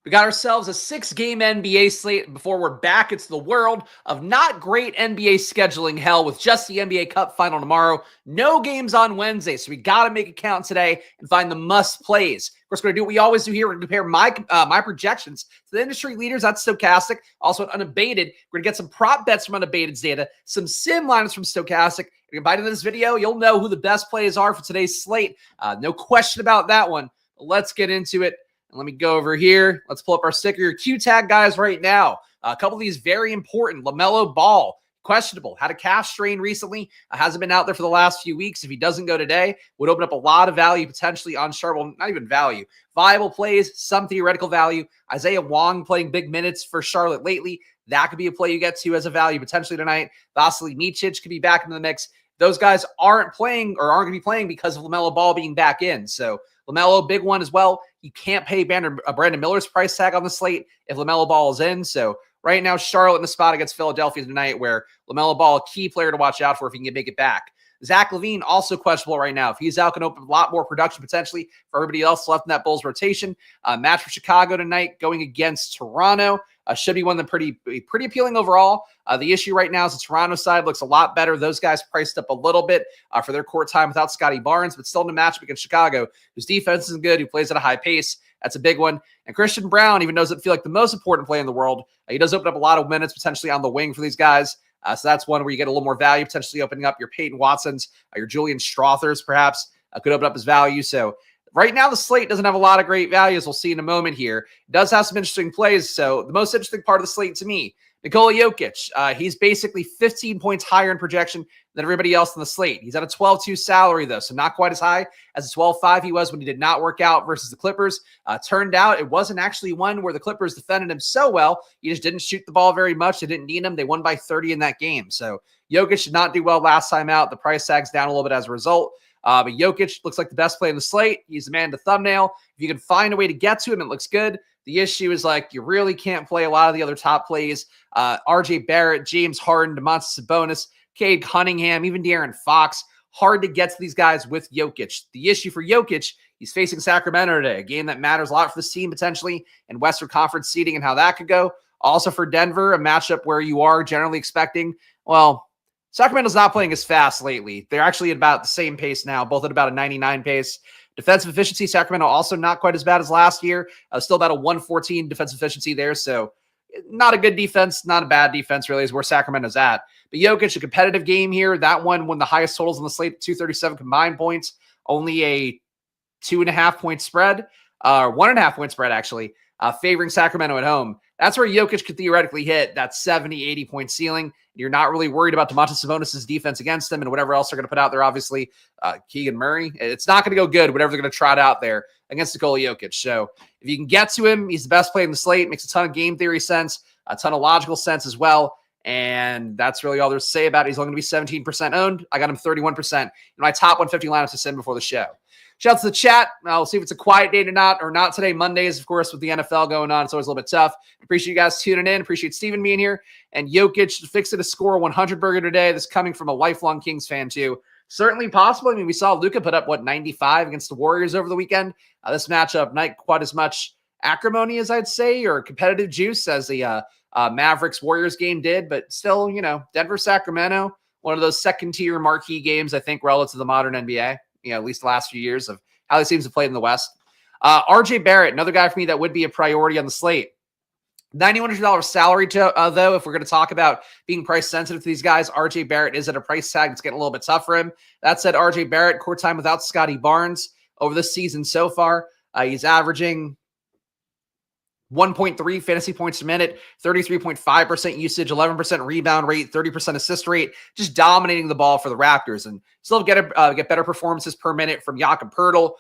We got ourselves a 6-game NBA slate. Before we're back into the world of not great NBA scheduling hell with just the NBA Cup final tomorrow. No games on Wednesday, so we got to make it count today and find the must plays. Of course, we're going to do what we always do here. We're going to compare my projections to the industry leaders. That's Stokastic. Also at Unabated. We're going to get some prop bets from Unabated's data, some sim lineups from Stokastic. And by the end of this video, you'll know who the best plays are for today's slate. No question about that one. But let's get into it. Let me go over here. Let's pull up our sticker, your Q tag guys right now. A couple of these very important. LaMelo Ball, questionable. Had a calf strain recently. Hasn't been out there for the last few weeks. If he doesn't go today, would open up a lot of value potentially on Charlotte. Well, not even value. Viable plays, some theoretical value. Isaiah Wong playing big minutes for Charlotte lately. That could be a play you get to as a value potentially tonight. Vasilij Micic could be back into the mix. Those guys aren't playing or aren't going to be playing because of LaMelo Ball being back in. So LaMelo, big one as well. You can't pay Brandon Miller's price tag on the slate if LaMelo Ball is in. So right now, Charlotte in the spot against Philadelphia tonight where LaMelo Ball, a key player to watch out for if he can make it back. Zach LaVine, also questionable right now. If he's out, can open a lot more production potentially for everybody else left in that Bulls rotation. Match for Chicago tonight going against Toronto. Should be one of the pretty appealing overall. The issue right now is the Toronto side looks a lot better. Those guys priced up a little bit for their court time without Scotty Barnes, but still in a matchup against Chicago, whose defense isn't good, who plays at a high pace. That's a big one. And Christian Brown, even though doesn't feel like the most important play in the world, he does open up a lot of minutes potentially on the wing for these guys. So that's one where you get a little more value, potentially opening up your Peyton Watsons, your Julian Strothers perhaps could open up his value. So right now, the slate doesn't have a lot of great values. We'll see in a moment here. It does have some interesting plays. So the most interesting part of the slate to me, Nikola Jokic. He's basically 15 points higher in projection than everybody else on the slate. He's at a 12-2 salary, though, so not quite as high as the 12-5 he was when he did not work out versus the Clippers. Turned out it wasn't actually one where the Clippers defended him so well. He just didn't shoot the ball very much. They didn't need him. They won by 30 in that game. So Jokic did not do well last time out. The price tag's down a little bit as a result. But Jokic looks like the best play in the slate. He's the man to thumbnail. If you can find a way to get to him, it looks good. The issue is you really can't play a lot of the other top plays. RJ Barrett, James Harden, Domantas Sabonis, Cade Cunningham, even De'Aaron Fox. Hard to get to these guys with Jokic. The issue for Jokic, he's facing Sacramento today, a game that matters a lot for this team potentially, and Western Conference seeding and how that could go. Also for Denver, a matchup where you are generally expecting, Sacramento's not playing as fast lately. They're actually at about the same pace now, both at about a 99 pace. Defensive efficiency, Sacramento also not quite as bad as last year. Still about a 114 defensive efficiency there. So not a good defense, not a bad defense really is where Sacramento's at. But Jokic, a competitive game here. That one the highest totals on the slate, 237 combined points. Only a 2.5 point spread, 1.5 point spread actually, favoring Sacramento at home. That's where Jokic could theoretically hit that 70, 80 point ceiling. You're not really worried about Domantas Sabonis' defense against them and whatever else they're going to put out there. Obviously, Keegan Murray. It's not going to go good, whatever they're going to trot out there against Nikola Jokic. So if you can get to him, he's the best player in the slate. Makes a ton of game theory sense, a ton of logical sense as well. And that's really all there's to say about it. He's only going to be 17% owned. I got him 31% in my top 150 lineups to send before the show. Shout out to the chat. We'll see if it's a quiet day or not today. Mondays, of course, with the NFL going on. It's always a little bit tough. Appreciate you guys tuning in. Appreciate Steven being here. And Jokic fixing to score 100 burger today. This coming from a lifelong Kings fan, too. Certainly possible. I mean, we saw Luka put up, 95 against the Warriors over the weekend. This matchup, not quite as much acrimony as I'd say, or competitive juice as the Mavericks-Warriors game did. But still, Denver-Sacramento, one of those second-tier marquee games, I think, relative to the modern NBA. At least the last few years of how these teams have played in the West. RJ Barrett, another guy for me that would be a priority on the slate. $9,100 salary, though, if we're going to talk about being price sensitive to these guys, RJ Barrett is at a price tag that's getting a little bit tough for him. That said, RJ Barrett, court time without Scotty Barnes over this season so far. He's averaging 1.3 fantasy points a minute, 33.5% usage, 11% rebound rate, 30% assist rate, just dominating the ball for the Raptors. And still get better performances per minute from Jakob Poeltl,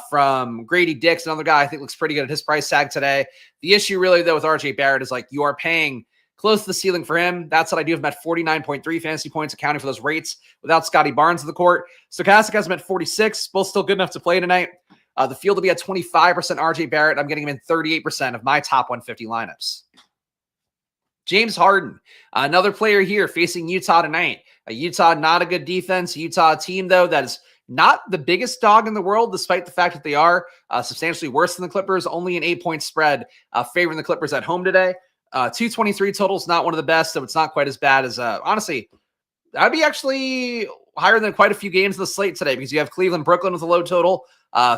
from Grady Dix, another guy I think looks pretty good at his price tag today. The issue really, though, with RJ Barrett is you are paying close to the ceiling for him. That's what I do have him at 49.3 fantasy points, accounting for those rates without Scotty Barnes in the court. Stokastic has him at 46, both still good enough to play tonight. The field will be at 25% RJ Barrett. I'm getting him in 38% of my top 150 lineups. James Harden, another player here facing Utah tonight. Utah, not a good defense. Utah team, though, that is not the biggest dog in the world, despite the fact that they are substantially worse than the Clippers. Only an 8-point spread favoring the Clippers at home today. 223 total is not one of the best, so it's not quite as bad as, honestly, that'd be actually higher than quite a few games of the slate today because you have Cleveland, Brooklyn with a low total,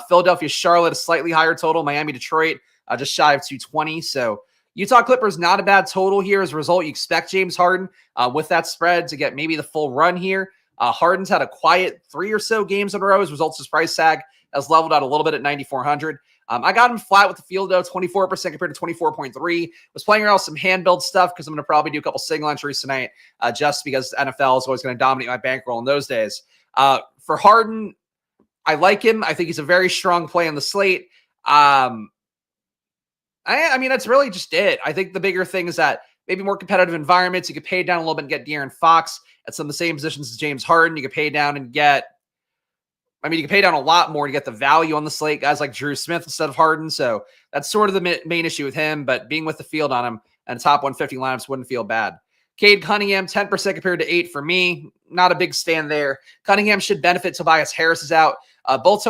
Philadelphia, Charlotte, a slightly higher total, Miami, Detroit, just shy of 220. So Utah Clippers, not a bad total here. As a result, you expect James Harden with that spread to get maybe the full run here. Harden's had a quiet 3 or so games in a row. As a result, his price tag has leveled out a little bit at 9,400. I got him flat with the field, though, 24% compared to 24.3. Was playing around some hand-build stuff because I'm going to probably do a couple single entries tonight just because NFL is always going to dominate my bankroll in those days. For Harden, I like him. I think he's a very strong play on the slate. I mean, that's really just it. I think the bigger thing is that maybe more competitive environments. You could pay down a little bit and get De'Aaron Fox at some of the same positions as James Harden. You could pay down and get, you can pay down a lot more to get the value on the slate, guys like Drew Smith instead of Harden. So that's sort of the main issue with him, but being with the field on him and top 150 lineups wouldn't feel bad. Cade Cunningham, 10% compared to 8 for me. Not a big stand there. Cunningham should benefit. Tobias Harris is out. Both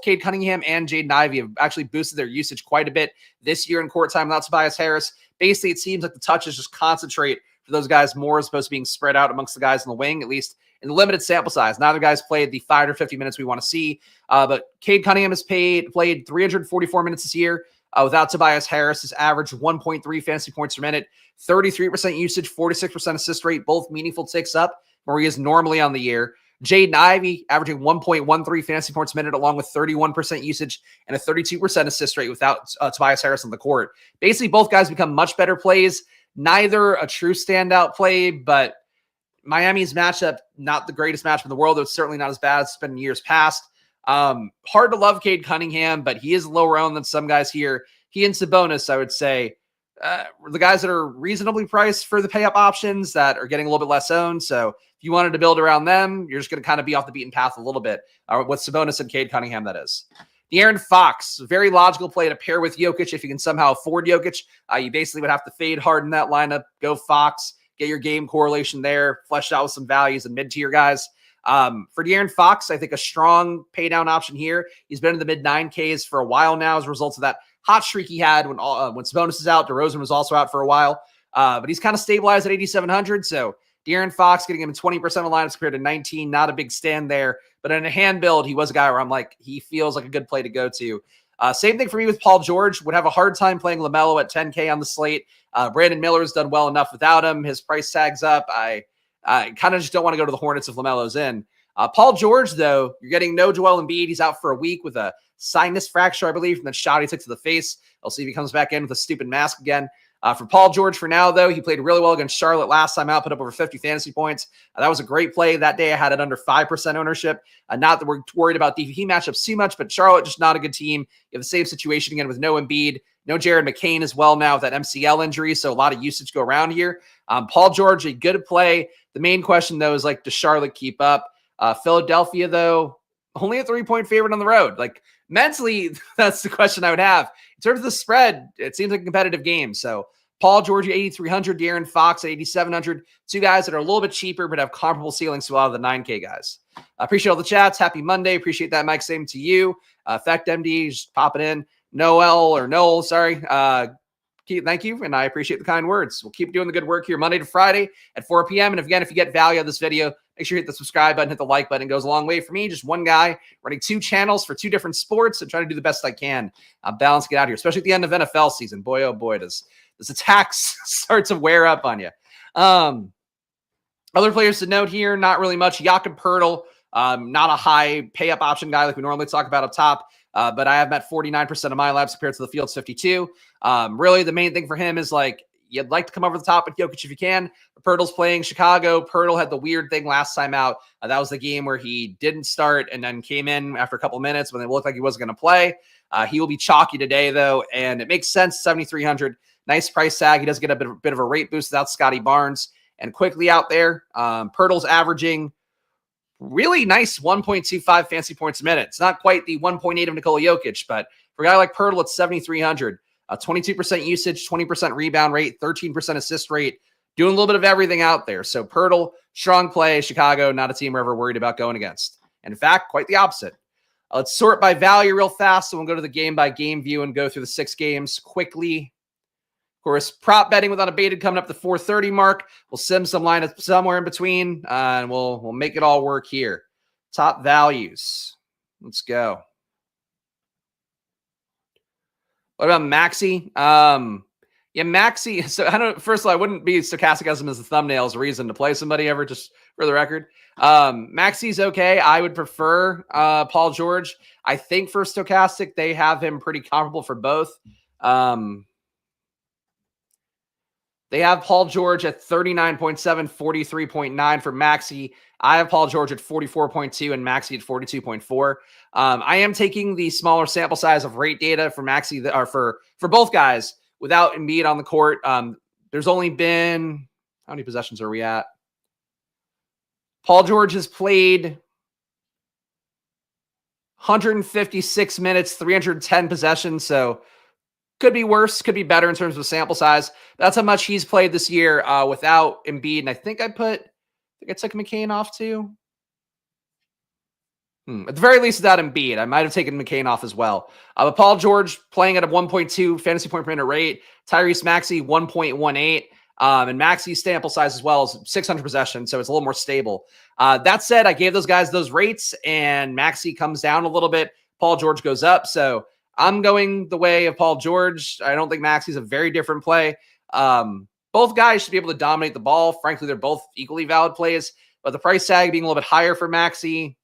Cade Cunningham and Jaden Ivey have actually boosted their usage quite a bit this year in court time without Tobias Harris. Basically, it seems like the touches just concentrate for those guys more as opposed to being spread out amongst the guys in the wing, at least in the limited sample size. Neither guy's played the 550 minutes we want to see. But Cade Cunningham has played 344 minutes this year without Tobias Harris. His average 1.3 fantasy points per minute, 33% usage, 46% assist rate, both meaningful ticks up where he is normally on the year. Jaden Ivey averaging 1.13 fantasy points a minute, along with 31% usage and a 32% assist rate without Tobias Harris on the court. Basically, both guys become much better plays. Neither a true standout play, but Miami's matchup, not the greatest matchup in the world. It's certainly not as bad as it's been in years past. Hard to love Cade Cunningham, but he is lower owned than some guys here. He and Sabonis, I would say, the guys that are reasonably priced for the pay-up options that are getting a little bit less owned. So if you wanted to build around them, you're just going to kind of be off the beaten path a little bit with Sabonis and Cade Cunningham, that is. De'Aaron Fox, very logical play to pair with Jokic if you can somehow afford Jokic. You basically would have to fade Harden that lineup, go Fox, get your game correlation there, fleshed out with some values and mid-tier guys. For De'Aaron Fox, I think a strong pay-down option here. He's been in the mid-9Ks for a while now as a result of that hot streak he had when Sabonis is out. DeRozan was also out for a while. But he's kind of stabilized at 8,700. So De'Aaron Fox getting him 20% of lineups compared to 19. Not a big stand there. But in a hand build, he was a guy where I'm like, he feels like a good play to go to. Same thing for me with Paul George. Would have a hard time playing LaMelo at 10K on the slate. Brandon Miller's done well enough without him. His price tag's up. I kind of just don't want to go to the Hornets if LaMelo's in. Paul George, though, you're getting no Joel Embiid. He's out for a week with a sinus fracture, I believe, from the shot he took to the face. I'll see if he comes back in with a stupid mask again. For Paul George for now, though, he played really well against Charlotte last time out, put up over 50 fantasy points. That was a great play. That day I had it under 5% ownership. Not that we're worried about DVP matchups too much, but Charlotte just not a good team. You have the same situation again with no Embiid, no Jared McCain as well now with that MCL injury, so a lot of usage go around here. Paul George, a good play. The main question, though, is like, does Charlotte keep up? Philadelphia, though, only a 3-point favorite on the road. Like, mentally, that's the question I would have. In terms of the spread, it seems like a competitive game. So Paul George at 8,300, De'Aaron Fox at 8,700. Two guys that are a little bit cheaper but have comparable ceilings to a lot of the 9K guys. I appreciate all the chats. Happy Monday. Appreciate that, Mike. Same to you. Effect MD, just pop it in. Noel, sorry. Thank you, and I appreciate the kind words. We'll keep doing the good work here Monday to Friday at 4 p.m. And again, if you get value out of this video, make sure you hit the subscribe button, hit the like button. It goes a long way for me. Just one guy running 2 channels for 2 different sports and trying to do the best I can. Balance, get out here, especially at the end of NFL season. Boy, oh boy, does this attacks start to wear up on you. Other players to note here, not really much. Jakob Poeltl, not a high pay-up option guy like we normally talk about up top. But I have met 49% of my laps compared to the field's 52. Really, the main thing for him is like, you'd like to come over the top with Jokic if you can. Poeltl's playing Chicago. Poeltl had the weird thing last time out. That was the game where he didn't start and then came in after a couple of minutes when it looked like he wasn't going to play. He will be chalky today, though, and it makes sense. 7,300, nice price tag. He does get a bit of a rate boost without Scotty Barnes. And quickly out there, Poeltl's averaging really nice 1.25 fancy points a minute. It's not quite the 1.8 of Nikola Jokic, but for a guy like Poeltl, it's 7,300. 22% usage, 20% rebound rate, 13% assist rate, doing a little bit of everything out there. So Poeltl, strong play. Chicago, not a team we're ever worried about going against. And in fact, quite the opposite. Let's sort by value real fast. So we'll go to the game by game view and go through the 6 games quickly. Of course, prop betting with Unabated coming up the 4:30 mark. We'll sim some lineups somewhere in between, and we'll make it all work here. Top values. Let's go. What about Maxey? Yeah, Maxey. So first of all, I wouldn't be stochastic as the thumbnail as a reason to play somebody ever, just for the record. Maxey's okay. I would prefer Paul George. I think for stochastic, they have him pretty comparable for both. They have Paul George at 39.7, 43.9 for Maxey. I have Paul George at 44.2 and Maxey at 42.4. I am taking the smaller sample size of rate data for Maxey, or for both guys, without Embiid on the court. There's only been, how many possessions are we at? Paul George has played 156 minutes, 310 possessions. So could be worse, could be better in terms of sample size. That's how much he's played this year without Embiid. And I think I took McCain off too. At the very least, without Embiid, I might have taken McCain off as well. But Paul George playing at a 1.2 fantasy point per minute rate. Tyrese Maxey 1.18. And Maxey's sample size as well is 600 possessions, so it's a little more stable. That said, I gave those guys those rates, and Maxey comes down a little bit. Paul George goes up, so I'm going the way of Paul George. I don't think Maxey's a very different play. Both guys should be able to dominate the ball. Frankly, they're both equally valid plays, but the price tag being a little bit higher for Maxey.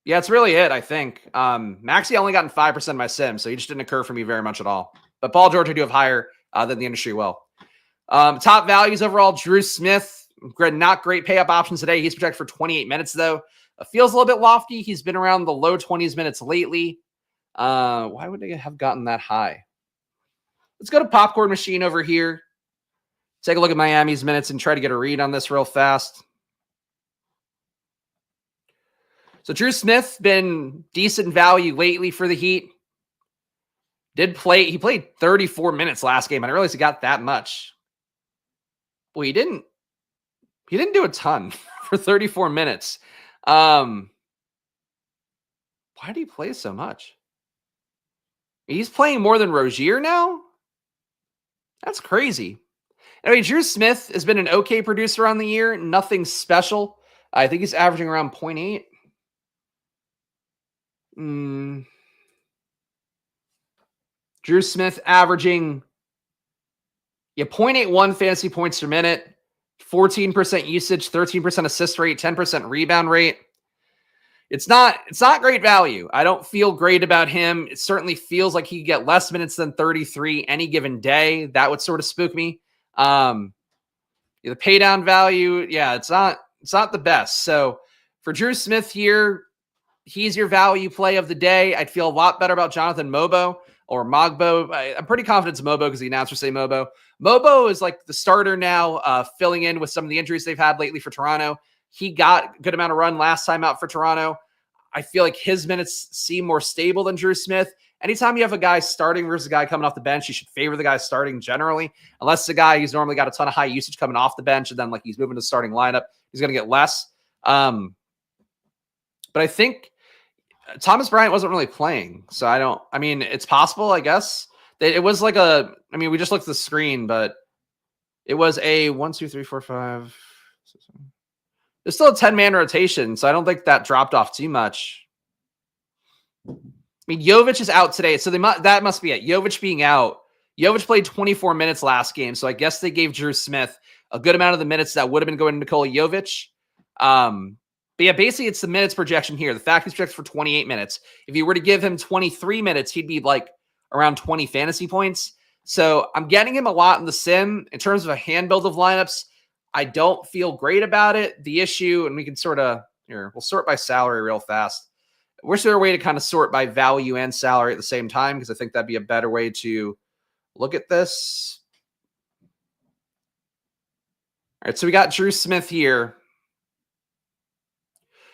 Yeah, it's really it, I think. Maxey only gotten 5% of my sim, so he just didn't occur for me very much at all. But Paul George I do have higher than the industry will. Top values overall, Drew Smith. Not great pay-up options today. He's projected for 28 minutes, though. Feels a little bit lofty. He's been around the low 20s minutes lately. Why would they have gotten that high? Let's go to Popcorn Machine over here. Take a look at Miami's minutes and try to get a read on this real fast. So Drew Smith been decent value lately for the Heat. He played 34 minutes last game. I didn't realize he got that much. Well, he didn't do a ton for 34 minutes. Why did he play so much? He's playing more than Rozier now? That's crazy. Anyway, Drew Smith has been an okay producer on the year. Nothing special. I think he's averaging around 0.8. Drew Smith averaging 0.81 fantasy points per minute, 14% usage, 13% assist rate, 10% rebound rate. It's not great value. I don't feel great about him. It certainly feels like he could get less minutes than 33 any given day. That would sort of spook me. The pay down value, it's not the best. So for Drew Smith here, he's your value play of the day. I'd feel a lot better about Jonathan Mobo or Mogbo. I'm pretty confident it's Mobo because the announcers say Mobo. Mobo is like the starter now, filling in with some of the injuries they've had lately for Toronto. He got a good amount of run last time out for Toronto. I feel like his minutes seem more stable than Drew Smith. Anytime you have a guy starting versus a guy coming off the bench, you should favor the guy starting generally, unless it's a guy who's normally got a ton of high usage coming off the bench and then like he's moving to the starting lineup, he's going to get less. But I think Thomas Bryant wasn't really playing. So it's possible, I guess. It was like we just looked at the screen, but it was a 1, 2, 3, 4, 5. 6, 7. There's still a 10-man rotation, so I don't think that dropped off too much. Jovic is out today, so that must be it. Jovic being out. Jovic played 24 minutes last game, so I guess they gave Drew Smith a good amount of the minutes that would have been going to Nikola Jovic. But yeah, basically it's the minutes projection here. The fact he's projected for 28 minutes. If you were to give him 23 minutes, he'd be like around 20 fantasy points. So I'm getting him a lot in the sim. In terms of a hand build of lineups, I don't feel great about it. The issue, and we can we'll sort by salary real fast. Wish there were a way to kind of sort by value and salary at the same time, because I think that'd be a better way to look at this. All right, so we got Drew Smith here.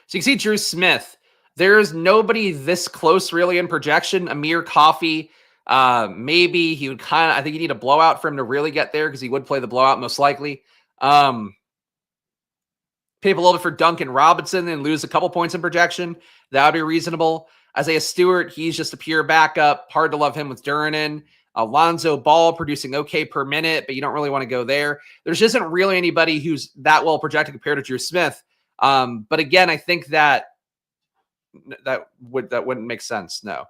So you can see Drew Smith. There's nobody this close really in projection. Amir Coffey, maybe he would I think you need a blowout for him to really get there because he would play the blowout most likely. pay up a little bit for Duncan Robinson and lose a couple points in projection. That would be reasonable. Isaiah Stewart, he's just a pure backup. Hard to love him with Duran in. Alonzo Ball producing okay per minute, but you don't really want to go there. There's isn't really anybody who's that well projected compared to Drew Smith. But again, I think that wouldn't make sense. No,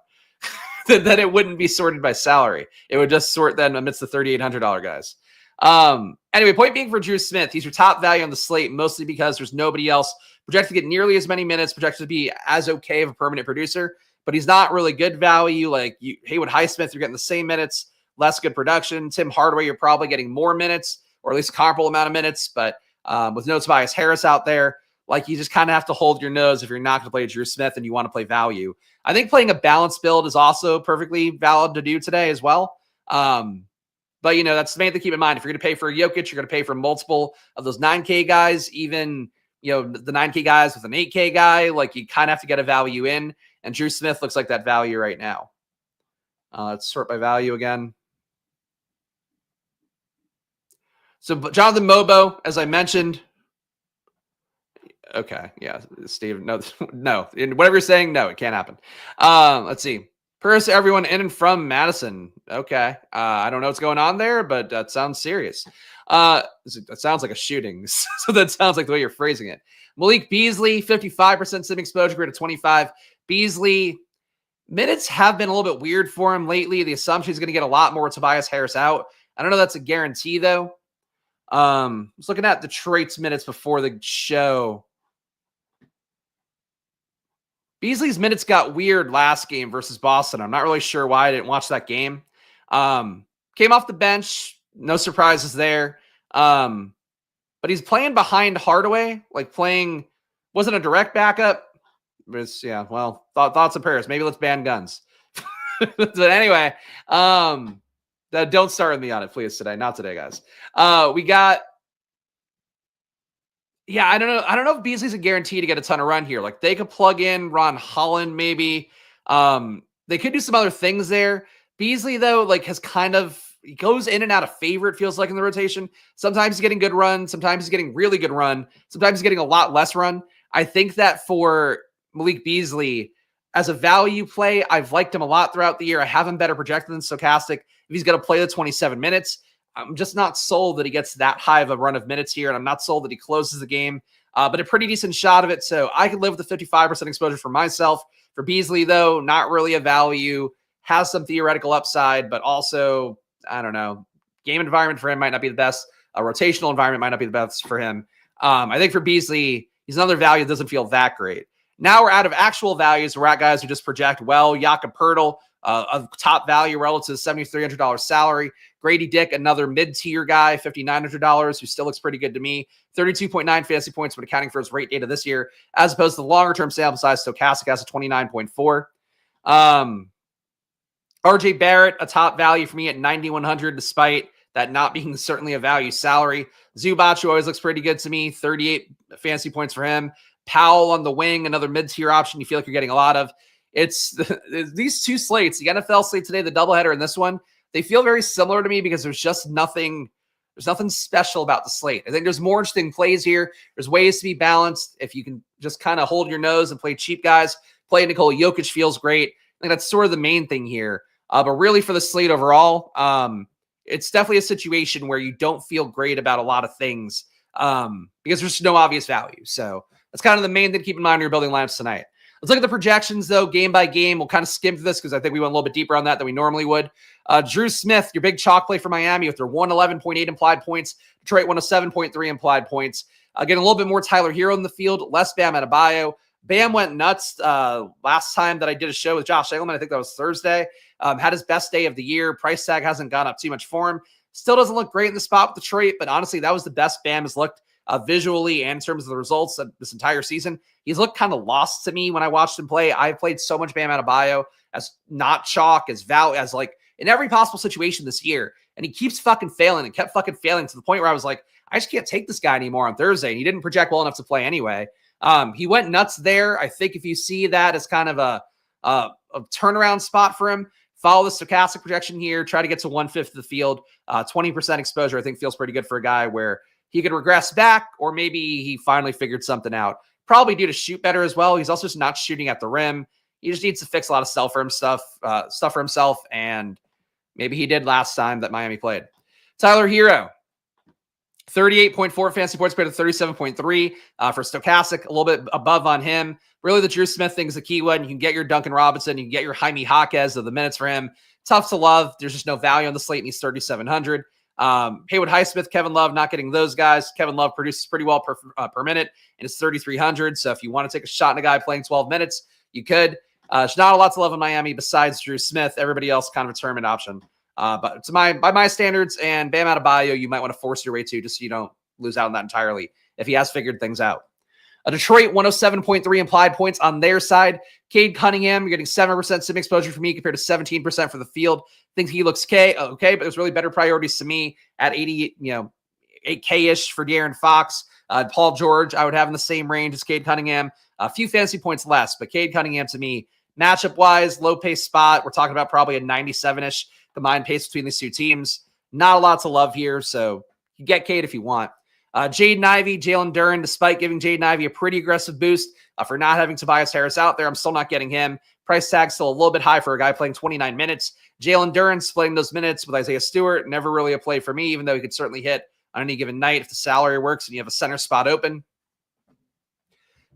that it wouldn't be sorted by salary. It would just sort them amidst the $3,800 guys. Anyway, point being for Drew Smith, he's your top value on the slate, mostly because there's nobody else projected to get nearly as many minutes, projected to be as okay of a permanent producer, but he's not really good value. Like Haywood Highsmith, you're getting the same minutes, less good production. Tim Hardaway, you're probably getting more minutes, or at least a comparable amount of minutes, but with no Tobias Harris out there, like you just kind of have to hold your nose if you're not going to play Drew Smith and you want to play value. I think playing a balanced build is also perfectly valid to do today as well. But, that's the main thing to keep in mind. If you're going to pay for a Jokic, you're going to pay for multiple of those 9K guys, even, the 9K guys with an 8K guy. Like, you kind of have to get a value in. And Drew Smith looks like that value right now. Let's sort by value again. So, Jonathan Mobo, as I mentioned. Okay, yeah, Steve, no. Whatever you're saying, no, it can't happen. Let's see. Prayers to everyone in and from Madison. Okay. I don't know what's going on there, but that sounds serious. That sounds like a shooting. So that sounds like the way you're phrasing it. Malik Beasley, 55% sim exposure, grade of 25. Beasley, minutes have been a little bit weird for him lately. The assumption he's going to get a lot more with Tobias Harris out. I don't know that's a guarantee, though. I was looking at Detroit's minutes before the show. Beasley's minutes got weird last game versus Boston. I'm not really sure why. I didn't watch that game. Came off the bench. No surprises there. But he's playing behind Hardaway, wasn't a direct backup. Thoughts and prayers. Maybe let's ban guns. But anyway, don't start with me on it, please, today. Not today, guys. We got... Yeah, I don't know. I don't know if Beasley's a guarantee to get a ton of run here. Like, they could plug in Ron Holland, maybe. They could do some other things there. Beasley, though, he goes in and out of favor, it feels like, in the rotation. Sometimes he's getting good run. Sometimes he's getting really good run. Sometimes he's getting a lot less run. I think that for Malik Beasley, as a value play, I've liked him a lot throughout the year. I have him better projected than Stochastic. If he's going to play the 27 minutes, I'm just not sold that he gets that high of a run of minutes here, and I'm not sold that he closes the game, but a pretty decent shot of it, so I could live with the 55% exposure for myself. For Beasley, though, not really a value, has some theoretical upside, but also, I don't know, game environment for him might not be the best. A rotational environment might not be the best for him. I think for Beasley, he's another value that doesn't feel that great. Now we're out of actual values. We're at guys who just project well. Jakob Poeltl, a top value relative to the $7,300 salary. Grady Dick, another mid-tier guy, $5,900, who still looks pretty good to me. 32.9 fantasy points when accounting for his rate data this year, as opposed to the longer-term sample size. Stochastic has a 29.4. RJ Barrett, a top value for me at 9,100, despite that not being certainly a value salary. Zubac, who always looks pretty good to me, 38 fantasy points for him. Powell on the wing, another mid-tier option you feel like you're getting a lot of. It's these two slates, the NFL slate today, the doubleheader, and this one, they feel very similar to me because there's nothing special about the slate. I think there's more interesting plays here. There's ways to be balanced. If you can just kind of hold your nose and play cheap guys, play Nikola Jokic feels great. I think that's sort of the main thing here. But really for the slate overall, it's definitely a situation where you don't feel great about a lot of things because there's no obvious value. So that's kind of the main thing to keep in mind when you're building lineups tonight. Let's look at the projections, though, game by game. We'll kind of skim through this because I think we went a little bit deeper on that than we normally would. Drew Smith, your big chalk play for Miami with their 111.8 implied points. Detroit 107.3 implied points. Getting a little bit more Tyler Hero in the field, less Bam Adebayo. Bam went nuts last time that I did a show with Josh Engelman. I think that was Thursday. Had his best day of the year. Price tag hasn't gone up too much for him. Still doesn't look great in the spot with Detroit, but honestly, that was the best Bam has looked visually and in terms of the results of this entire season. He's looked kind of lost to me when I watched him play. I've played so much Bam Adebayo as not chalk, as like in every possible situation this year. And he keeps fucking failing and kept fucking failing to the point where I was like, I just can't take this guy anymore on Thursday. And he didn't project well enough to play anyway. He went nuts there. I think if you see that as kind of a turnaround spot for him, follow the Stochastic projection here, try to get to 1/5 of the field. 20% exposure, I think, feels pretty good for a guy where he could regress back, or maybe he finally figured something out. Probably due to shoot better as well. He's also just not shooting at the rim. He just needs to fix a lot of stuff for himself, and maybe he did last time that Miami played. Tyler Hero, 38.4 fantasy points compared to 37.3 for Stochastic, a little bit above on him. Really, the Drew Smith thing is the key one. You can get your Duncan Robinson, you can get your Jaime Jaquez of the minutes for him. Tough to love. There's just no value on the slate, and he's 3,700. Haywood Highsmith, Kevin Love, not getting those guys. Kevin Love produces pretty well per minute, and it's 3,300. So if you want to take a shot at a guy playing 12 minutes, you could. There's not a lot to love in Miami besides Drew Smith. Everybody else kind of a tournament option. But by my standards, and Bam Adebayo, you might want to force your way to, just so you don't lose out on that entirely if he has figured things out. Detroit, 107.3 implied points on their side. Cade Cunningham, you're getting 7% sim exposure for me compared to 17% for the field. Think he looks okay, but there's really better priorities to me at 8K-ish for De'Aaron Fox. Paul George, I would have in the same range as Cade Cunningham. A few fantasy points less, but Cade Cunningham to me, matchup-wise, low-pace spot. We're talking about probably a 97-ish combined pace between these two teams. Not a lot to love here, so you get Cade if you want. Jaden Ivey, Jalen Duren, despite giving Jaden Ivey a pretty aggressive boost for not having Tobias Harris out there, I'm still not getting him. Price tag still a little bit high for a guy playing 29 minutes. Jalen Duren splitting those minutes with Isaiah Stewart, never really a play for me, even though he could certainly hit on any given night if the salary works and you have a center spot open.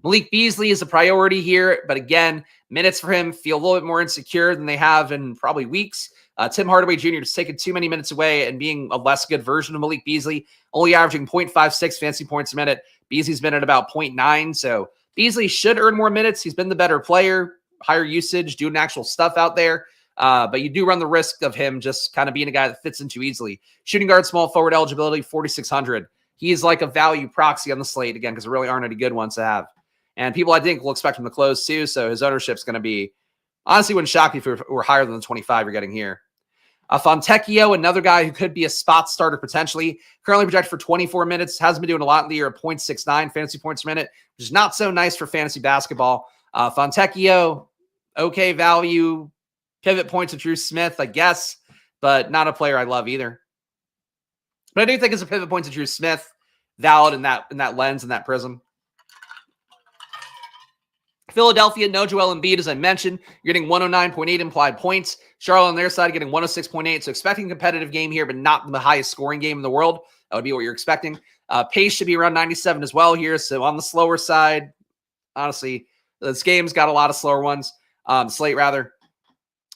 Malik Beasley is a priority here, but again, minutes for him feel a little bit more insecure than they have in probably weeks. Tim Hardaway Jr. just taking too many minutes away and being a less good version of Malik Beasley, only averaging 0.56 fantasy points a minute. Beasley's been at about 0.9, so Beasley should earn more minutes. He's been the better player, higher usage, doing actual stuff out there. But you do run the risk of him just kind of being a guy that fits in too easily. Shooting guard, small forward eligibility, 4,600. He's like a value proxy on the slate, again, because there really aren't any good ones to have. And people, I think, will expect him to close too, so his ownership's going to be, honestly, wouldn't shock me if it were higher than the 25 you're getting here. Fontecchio, another guy who could be a spot starter potentially, currently projected for 24 minutes, hasn't been doing a lot in the year at 0.69 fantasy points per minute, which is not so nice for fantasy basketball. Fontecchio, okay value, pivot points with Drew Smith, I guess, but not a player I love either. But I do think it's a pivot points with Drew Smith, valid in that lens, in that prism. Philadelphia, no Joel Embiid, as I mentioned. You're getting 109.8 implied points. Charlotte on their side getting 106.8. So expecting a competitive game here, but not the highest scoring game in the world. That would be what you're expecting. Pace should be around 97 as well here. So on the slower side, honestly, this game's got a lot of slower ones. Slate, rather.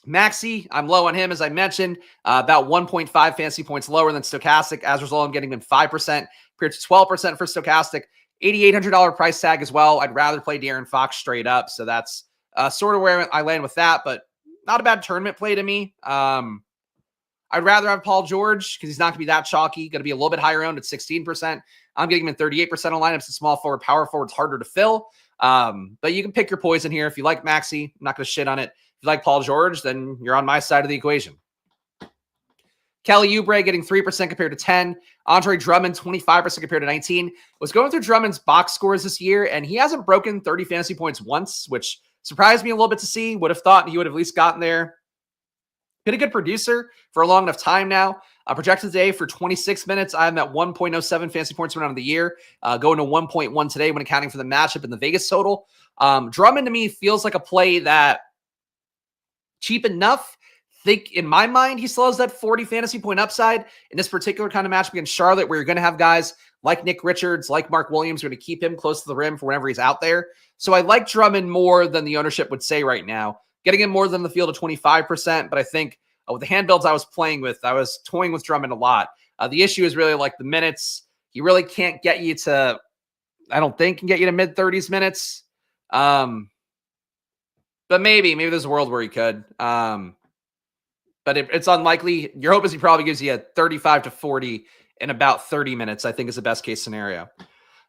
Maxey, I'm low on him, as I mentioned. About 1.5 fantasy points lower than Stochastic. As a result, I'm getting him 5% compared to 12% for Stochastic. $8,800 price tag as well. I'd rather play De'Aaron Fox straight up. So that's sort of where I land with that, but not a bad tournament play to me. I'd rather have Paul George because he's not going to be that chalky. Going to be a little bit higher owned at 16%. I'm getting him in 38% on lineups. The small forward, power forward's harder to fill. But you can pick your poison here. If you like Maxey, I'm not going to shit on it. If you like Paul George, then you're on my side of the equation. Kelly Oubre getting 3% compared to 10. Andre Drummond, 25% compared to 19. Was going through Drummond's box scores this year, and he hasn't broken 30 fantasy points once, which surprised me a little bit to see. Would have thought he would have at least gotten there. Been a good producer for a long enough time now. Projected today for 26 minutes. I'm at 1.07 fantasy points per round of the year. Going to 1.1 today when accounting for the matchup in the Vegas total. Drummond to me feels like a play that cheap enough. Think in my mind, he still has that 40 fantasy point upside in this particular kind of matchup against Charlotte, where you're going to have guys like Nick Richards, like Mark Williams, who are going to keep him close to the rim for whenever he's out there. So I like Drummond more than the ownership would say right now. Getting him more than the field of 25%, but I think with the hand builds I was playing with, I was toying with Drummond a lot. The issue is really like the minutes. He really can't get you to, I don't think, can get you to mid-30s minutes. But maybe there's a world where he could. But it's unlikely. Your hope is he probably gives you a 35 to 40 in about 30 minutes, I think is the best case scenario.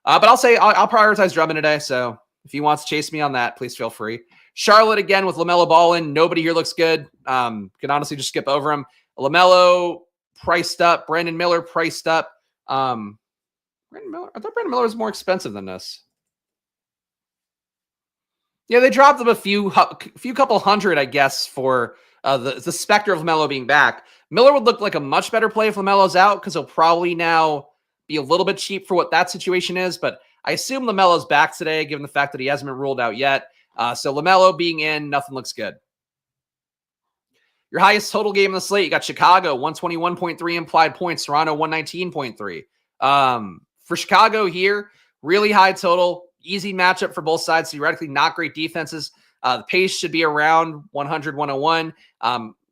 But I'll say I'll prioritize Drummond today. So if he wants to chase me on that, please feel free. Charlotte again with LaMelo Ball in. Nobody here looks good. Can honestly just skip over him. LaMelo priced up. Brandon Miller priced up. Brandon Miller. I thought Brandon Miller was more expensive than this. Yeah, they dropped him a few couple hundred, I guess, for the specter of LaMelo being back. Miller would look like a much better play if LaMelo's out because he'll probably now be a little bit cheap for what that situation is, but I assume LaMelo's back today, given the fact that he hasn't been ruled out yet. So LaMelo being in, nothing looks good. Your highest total game in the slate, you got Chicago, 121.3 implied points, Toronto, 119.3. For Chicago here, really high total, easy matchup for both sides, theoretically not great defenses. The pace should be around 100, 101.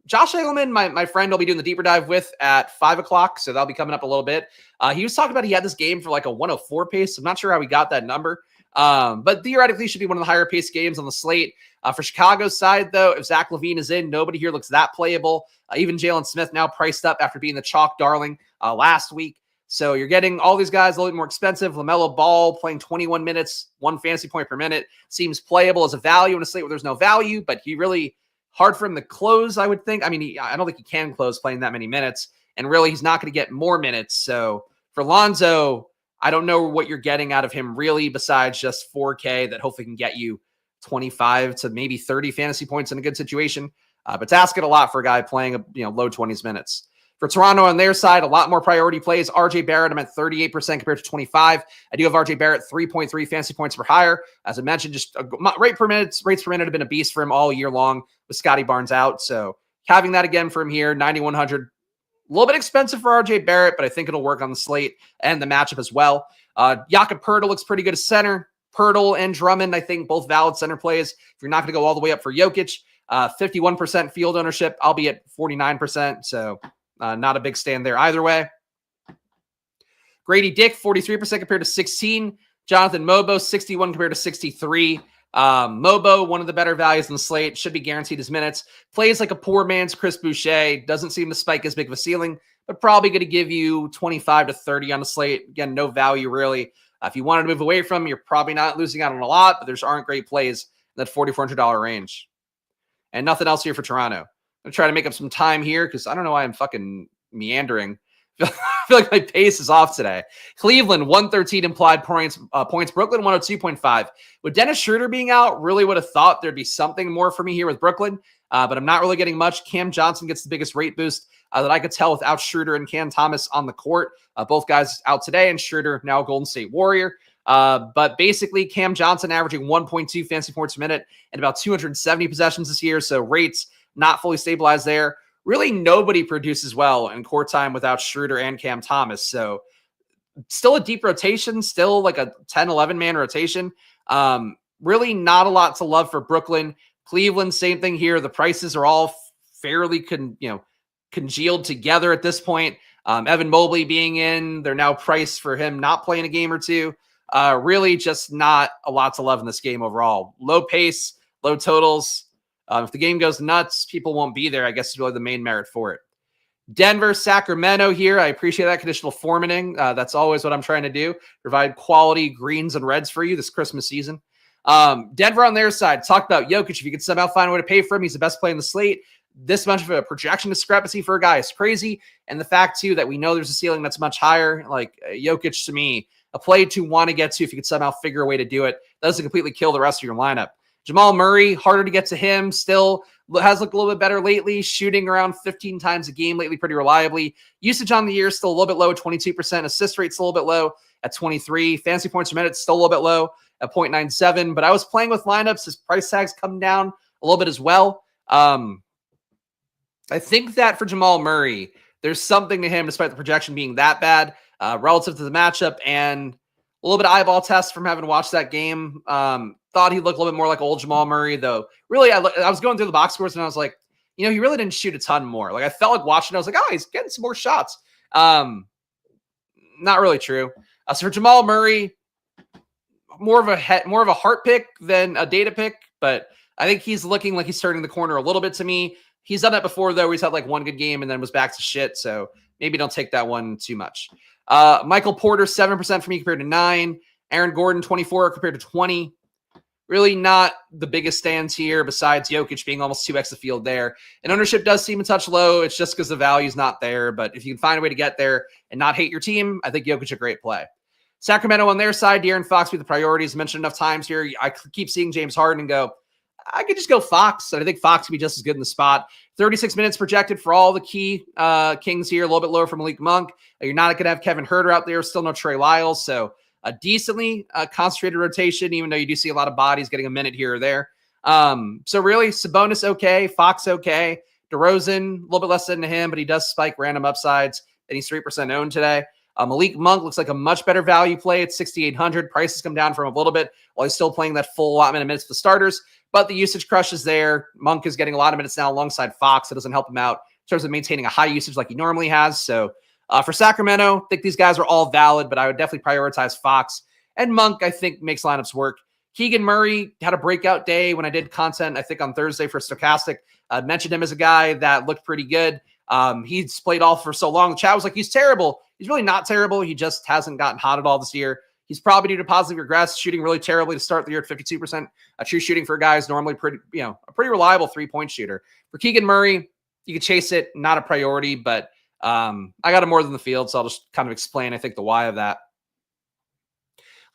Josh Engelman, my friend, I'll be doing the deeper dive with at 5 o'clock, so that'll be coming up a little bit. He was talking about he had this game for like a 104 pace. I'm not sure how he got that number, but theoretically should be one of the higher pace games on the slate. For Chicago's side, though, if Zach LaVine is in, nobody here looks that playable. Even Jalen Smith now priced up after being the chalk darling last week. So you're getting all these guys a little bit more expensive. LaMelo Ball playing 21 minutes, 1 fantasy point per minute, seems playable as a value in a slate where there's no value, but he really hard for him to close, I would think. I mean, I don't think he can close playing that many minutes, and really he's not going to get more minutes. So for Lonzo, I don't know what you're getting out of him really besides just 4K that hopefully can get you 25 to maybe 30 fantasy points in a good situation. But it's asking a lot for a guy playing low 20s minutes. For Toronto on their side, a lot more priority plays. RJ Barrett, I'm at 38% compared to 25. I do have RJ Barrett 3.3 fantasy points per higher. As I mentioned, just rates per minute have been a beast for him all year long with Scotty Barnes out. So having that again for him here, 9,100. A little bit expensive for RJ Barrett, but I think it'll work on the slate and the matchup as well. Jakob Poeltl looks pretty good as center. Poeltl and Drummond, I think, both valid center plays. If you're not going to go all the way up for Jokic, 51% field ownership. I'll be at 49%. So not a big stand there either way. Grady Dick, 43% compared to 16. Jonathan Mobo, 61 compared to 63. Mobo, one of the better values in the slate, should be guaranteed his minutes. Plays like a poor man's Chris Boucher. Doesn't seem to spike as big of a ceiling, but probably going to give you 25 to 30 on the slate. Again, no value really. If you wanted to move away from him, you're probably not losing out on a lot, but there's aren't great plays in that $4,400 range. And nothing else here for Toronto. I'm going to try to make up some time here because I don't know why I'm fucking meandering. I feel like my pace is off today. Cleveland, 113 implied points. Brooklyn, 102.5. With Dennis Schroeder being out, really would have thought there'd be something more for me here with Brooklyn, but I'm not really getting much. Cam Johnson gets the biggest rate boost that I could tell without Schroeder and Cam Thomas on the court. Both guys out today, and Schroeder now Golden State Warrior. But basically, Cam Johnson averaging 1.2 fantasy points per minute and about 270 possessions this year, so rates not fully stabilized there. Really, nobody produces well in court time without Schroeder and Cam Thomas. So still a deep rotation, still like a 10, 11-man rotation. Really not a lot to love for Brooklyn. Cleveland, same thing here. The prices are all fairly congealed together at this point. Evan Mobley being in, they're now priced for him not playing a game or two. Really just not a lot to love in this game overall. Low pace, low totals. If the game goes nuts, people won't be there, I guess is really the main merit for it. Denver, Sacramento here. I appreciate that conditional formatting. That's always what I'm trying to do. Provide quality greens and reds for you this Christmas season. Denver on their side, talked about Jokic. If you could somehow find a way to pay for him, he's the best player in the slate. This much of a projection discrepancy for a guy is crazy. And the fact, too, that we know there's a ceiling that's much higher. Like Jokic, to me, a play to want to get to if you could somehow figure a way to do it. Doesn't completely kill the rest of your lineup. Jamal Murray, harder to get to him, still has looked a little bit better lately, shooting around 15 times a game lately pretty reliably. Usage on the year still a little bit low, 22%. Assist rate still a little bit low at 23. Fantasy points per minute still a little bit low at 0.97. But I was playing with lineups. His price tags come down a little bit as well. I think that for Jamal Murray, there's something to him despite the projection being that bad relative to the matchup and a little bit of eyeball test from having watched that game. Thought he looked a little bit more like old Jamal Murray, though. Really, I was going through the box scores and I was like, he really didn't shoot a ton more. Like I felt like watching, I was like, oh, he's getting some more shots. Not really true. So for Jamal Murray, more of a heart pick than a data pick, but I think he's looking like he's turning the corner a little bit to me. He's done that before, though. He's had like one good game and then was back to shit. So maybe don't take that one too much. Michael Porter, 7% for me compared to 9. Aaron Gordon, 24 compared to 20. Really not the biggest stands here besides Jokic being almost 2x the field there. And ownership does seem a touch low. It's just because the value's not there. But if you can find a way to get there and not hate your team, I think Jokic a great play. Sacramento on their side, De'Aaron Fox be the priorities. Mentioned enough times here. I keep seeing James Harden and go, I could just go Fox, and I think Fox would be just as good in the spot. 36 minutes projected for all the key Kings here, a little bit lower for Malik Monk. You're not going to have Kevin Huerter out there, still no Trey Lyles, so a decently concentrated rotation, even though you do see a lot of bodies getting a minute here or there. So really, Sabonis okay, Fox okay, DeRozan a little bit less than him, but he does spike random upsides, and he's 3% owned today. Malik Monk looks like a much better value play at 6,800. Prices come down from a little bit while he's still playing that full allotment of minutes for the starters, but the usage crush is there. Monk is getting a lot of minutes now alongside Fox. It doesn't help him out in terms of maintaining a high usage like he normally has. So for Sacramento, I think these guys are all valid, but I would definitely prioritize Fox. And Monk, I think, makes lineups work. Keegan Murray had a breakout day when I did content, I think, on Thursday for Stochastic. I mentioned him as a guy that looked pretty good. He's played all for so long. The chat was like, he's terrible. He's really not terrible. He just hasn't gotten hot at all this year. He's probably due to positive regress, shooting really terribly to start the year at 52%. True shooting for a guy who's normally pretty, a pretty reliable three-point shooter. For Keegan Murray, you could chase it, not a priority, but I got him more than the field, so I'll just kind of explain, I think, the why of that.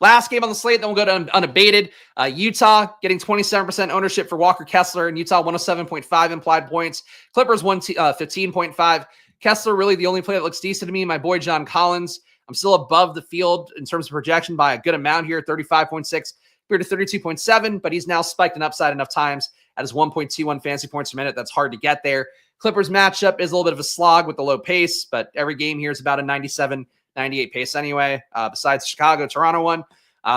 Last game on the slate, then we'll go to unabated. Utah getting 27% ownership for Walker Kessler, and Utah 107.5 implied points. Clippers 15.5. Kessler really the only play that looks decent to me. My boy John Collins. I'm still above the field in terms of projection by a good amount here, 35.6 compared to 32.7, but he's now spiked an upside enough times at his 1.21 fantasy points per minute. That's hard to get there. Clippers matchup is a little bit of a slog with the low pace, but every game here is about a 97, 98 pace anyway, besides Chicago, Toronto one.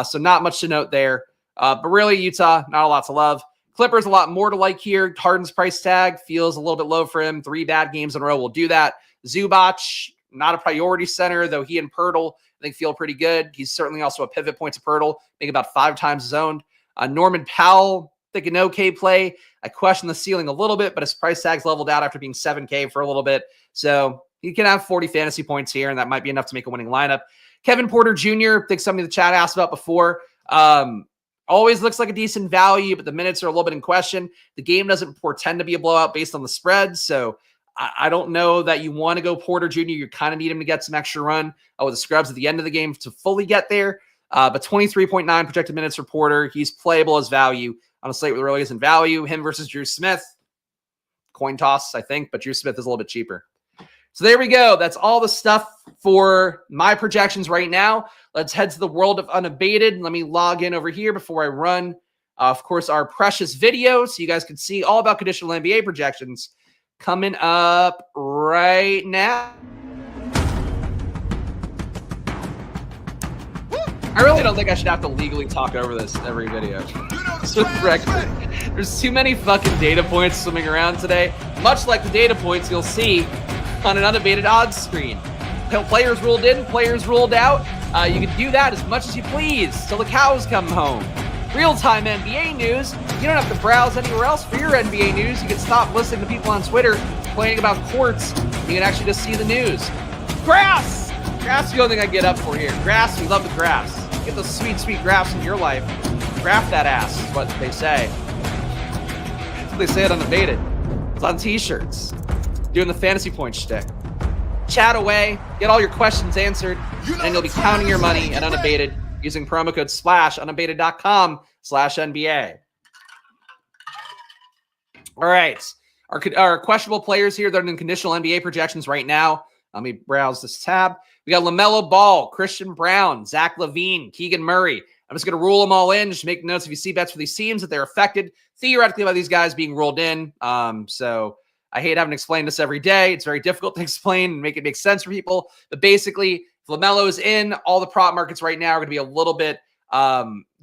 So not much to note there. But really, Utah, not a lot to love. Clippers, a lot more to like here. Harden's price tag feels a little bit low for him. 3 bad games in a row will do that. Zubac, not a priority center, though he and Pirtle, I think, feel pretty good. He's certainly also a pivot point to Pirtle, making about 5 times his own. Norman Powell, I think an okay play. I question the ceiling a little bit, but his price tag's leveled out after being 7K for a little bit. So he can have 40 fantasy points here, and that might be enough to make a winning lineup. Kevin Porter Jr., I think somebody in the chat asked about before. Always looks like a decent value, but the minutes are a little bit in question. The game doesn't portend to be a blowout based on the spread, so I don't know that you want to go Porter Jr. You kind of need him to get some extra run with the scrubs at the end of the game to fully get there. But 23.9 projected minutes for Porter. He's playable as value on a slate where there really isn't value. Him versus Drew Smith. Coin toss, I think, but Drew Smith is a little bit cheaper. So there we go. That's all the stuff for my projections right now. Let's head to the world of unabated. Let me log in over here before I run, of course, our precious video so you guys can see all about conditional NBA projections coming up right now. I really don't think I should have to legally talk over this every video. There's too many fucking data points swimming around today, much like the data points you'll see on an unabated odds screen. Players ruled in, players ruled out. You can do that as much as you please till the cows come home. Real-time NBA news. You don't have to browse anywhere else for your NBA news. You can stop listening to people on Twitter complaining about courts. You can actually just see the news. Grass! Grass is the only thing I get up for here. Grass, we love the grass. Get those sweet, sweet graphs in your life. Graph that ass is what they say. That's what they say it unabated. It's on t-shirts. Doing the fantasy point shtick. Chat away, get all your questions answered, and you'll be counting your money at unabated using promo code SPLASH, unabated.com/NBA. All right. Our questionable players here that are in conditional NBA projections right now. Let me browse this tab. We got LaMelo Ball, Christian Brown, Zach LaVine, Keegan Murray. I'm just going to rule them all in. Just make notes if you see bets for these teams that they're affected theoretically by these guys being ruled in. So I hate having to explain this every day. It's very difficult to explain and make it make sense for people. But basically, if LaMelo is in, all the prop markets right now are going to be a little bit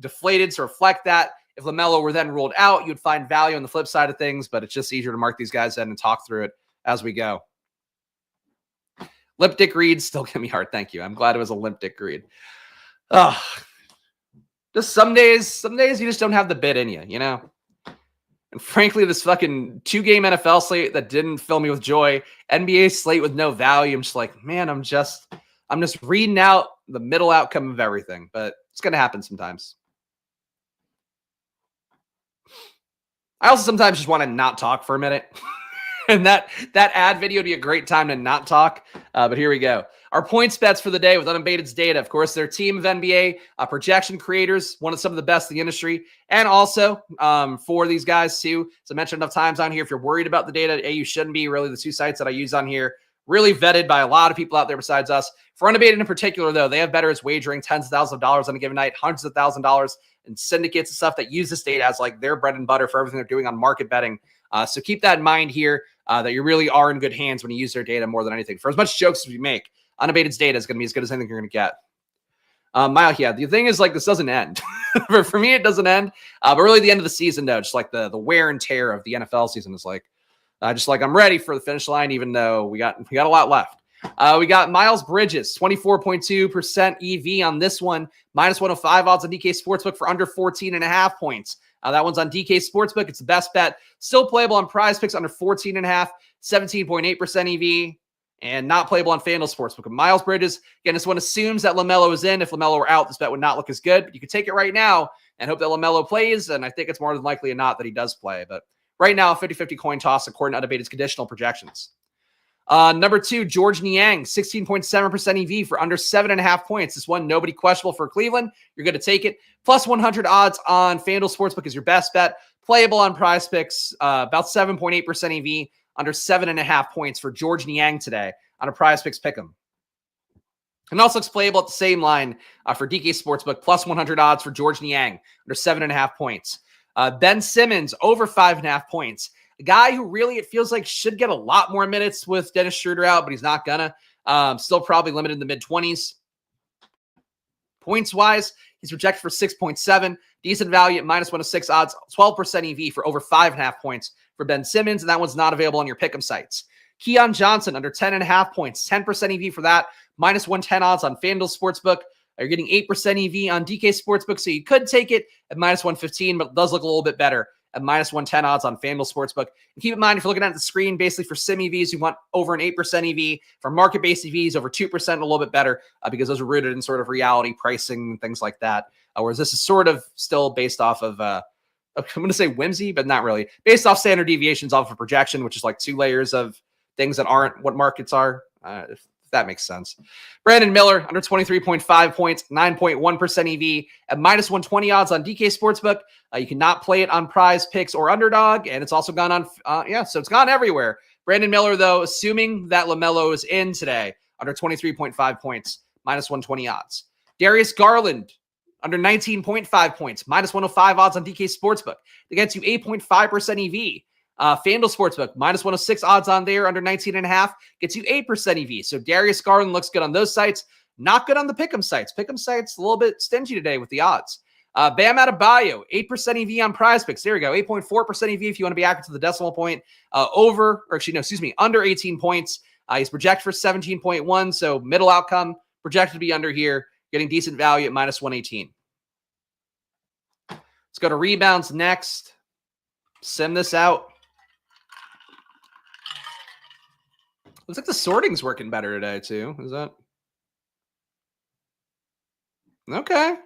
deflated to reflect that. If LaMelo were then ruled out, you'd find value on the flip side of things, but it's just easier to mark these guys in and talk through it as we go. Limp Dick Reed still give me heart. Thank you. I'm glad it was a Limp Dick Reed. Just some days you just don't have the bit in you, you know? And frankly, this fucking 2-game NFL slate that didn't fill me with joy, NBA slate with no value. I'm just like, man, I'm just reading out the middle outcome of everything, but it's going to happen sometimes. I also sometimes just want to not talk for a minute. And that ad video would be a great time to not talk, but here we go. Our points bets for the day with Unabated's data. Of course, they're a team of NBA projection creators, one of some of the best in the industry, and also for these guys too. As I mentioned enough times on here, if you're worried about the data, you shouldn't be. Really, the two sites that I use on here, really vetted by a lot of people out there besides us. For Unabated in particular, though, they have bettors wagering tens of thousands of dollars on a given night, hundreds of thousands of dollars, and syndicates and stuff that use this data as like their bread and butter for everything they're doing on market betting. So keep that in mind here, that you really are in good hands when you use their data more than anything. For as much jokes as we make, Unabated's data is going to be as good as anything you're going to get. Mile, yeah, the thing is, like, this doesn't end. for me, it doesn't end. But really, the end of the season, though, just like the wear and tear of the NFL season is like, just like I'm ready for the finish line, even though we got a lot left. We got Miles Bridges, 24.2% EV on this one, minus 105 odds on DK Sportsbook for under 14.5 points. That one's on DK Sportsbook. It's the best bet. Still playable on Prize Picks under 14.5, 17.8% EV, and not playable on FanDuel Sportsbook. Miles Bridges, again, this one assumes that LaMelo is in. If LaMelo were out, this bet would not look as good. But you can take it right now and hope that LaMelo plays, and I think it's more than likely or not that he does play. But right now, a 50-50 coin toss according to Unabated's conditional projections. Number 2, Georges Niang, 16.7% EV for under 7.5 points. This one, nobody questionable for Cleveland. You're going to take it. Plus 100 odds on FanDuel Sportsbook is your best bet. Playable on Prize Picks, about 7.8% EV, under 7.5 points for Georges Niang today on a Prize Picks pick'em. And also looks playable at the same line for DK Sportsbook, plus 100 odds for Georges Niang, under 7.5 points. Ben Simmons, over 5.5 points. A guy who really, it feels like, should get a lot more minutes with Dennis Schroeder out, but he's not gonna. Still probably limited in the mid-20s. Points-wise, he's projected for 6.7. Decent value at minus 106 odds, 12% EV for over 5.5 points for Ben Simmons, and that one's not available on your pick'em sites. Keon Johnson, under 10.5 points, 10% EV for that, minus 110 odds on FanDuel Sportsbook. You're getting 8% EV on DK Sportsbook, so you could take it at minus 115, but it does look a little bit better at minus 110 odds on FanDuel Sportsbook. And keep in mind, if you're looking at the screen, basically for sim EVs, you want over an 8% EV. For market-based EVs, over 2%, a little bit better, because those are rooted in sort of reality pricing and things like that. Whereas this is sort of still based off of, I'm going to say whimsy, but not really. Based off standard deviations off of projection, which is like 2 layers of things that aren't what markets are. If that makes sense. Brandon Miller, under 23.5 points, 9.1% EV at minus 120 odds on DK Sportsbook. You cannot play it on Prize Picks or Underdog, and it's also gone on, so it's gone everywhere. Brandon Miller, though, assuming that LaMelo is in today, under 23.5 points, minus 120 odds. Darius Garland, under 19.5 points, minus 105 odds on DK Sportsbook. That gets you 8.5% EV. FanDuel Sportsbook, minus 106 odds on there, under 19.5, gets you 8% EV. So Darius Garland looks good on those sites. Not good on the Pick'em sites. Pick'em sites a little bit stingy today with the odds. Bam Adebayo, 8% EV on Prize Picks. There we go, 8.4% EV if you want to be accurate to the decimal point. Under 18 points. He's projected for 17.1, so middle outcome, projected to be under here, getting decent value at minus 118. Let's go to rebounds next. Sim this out. Looks like the sorting's working better today, too. Is that? Okay.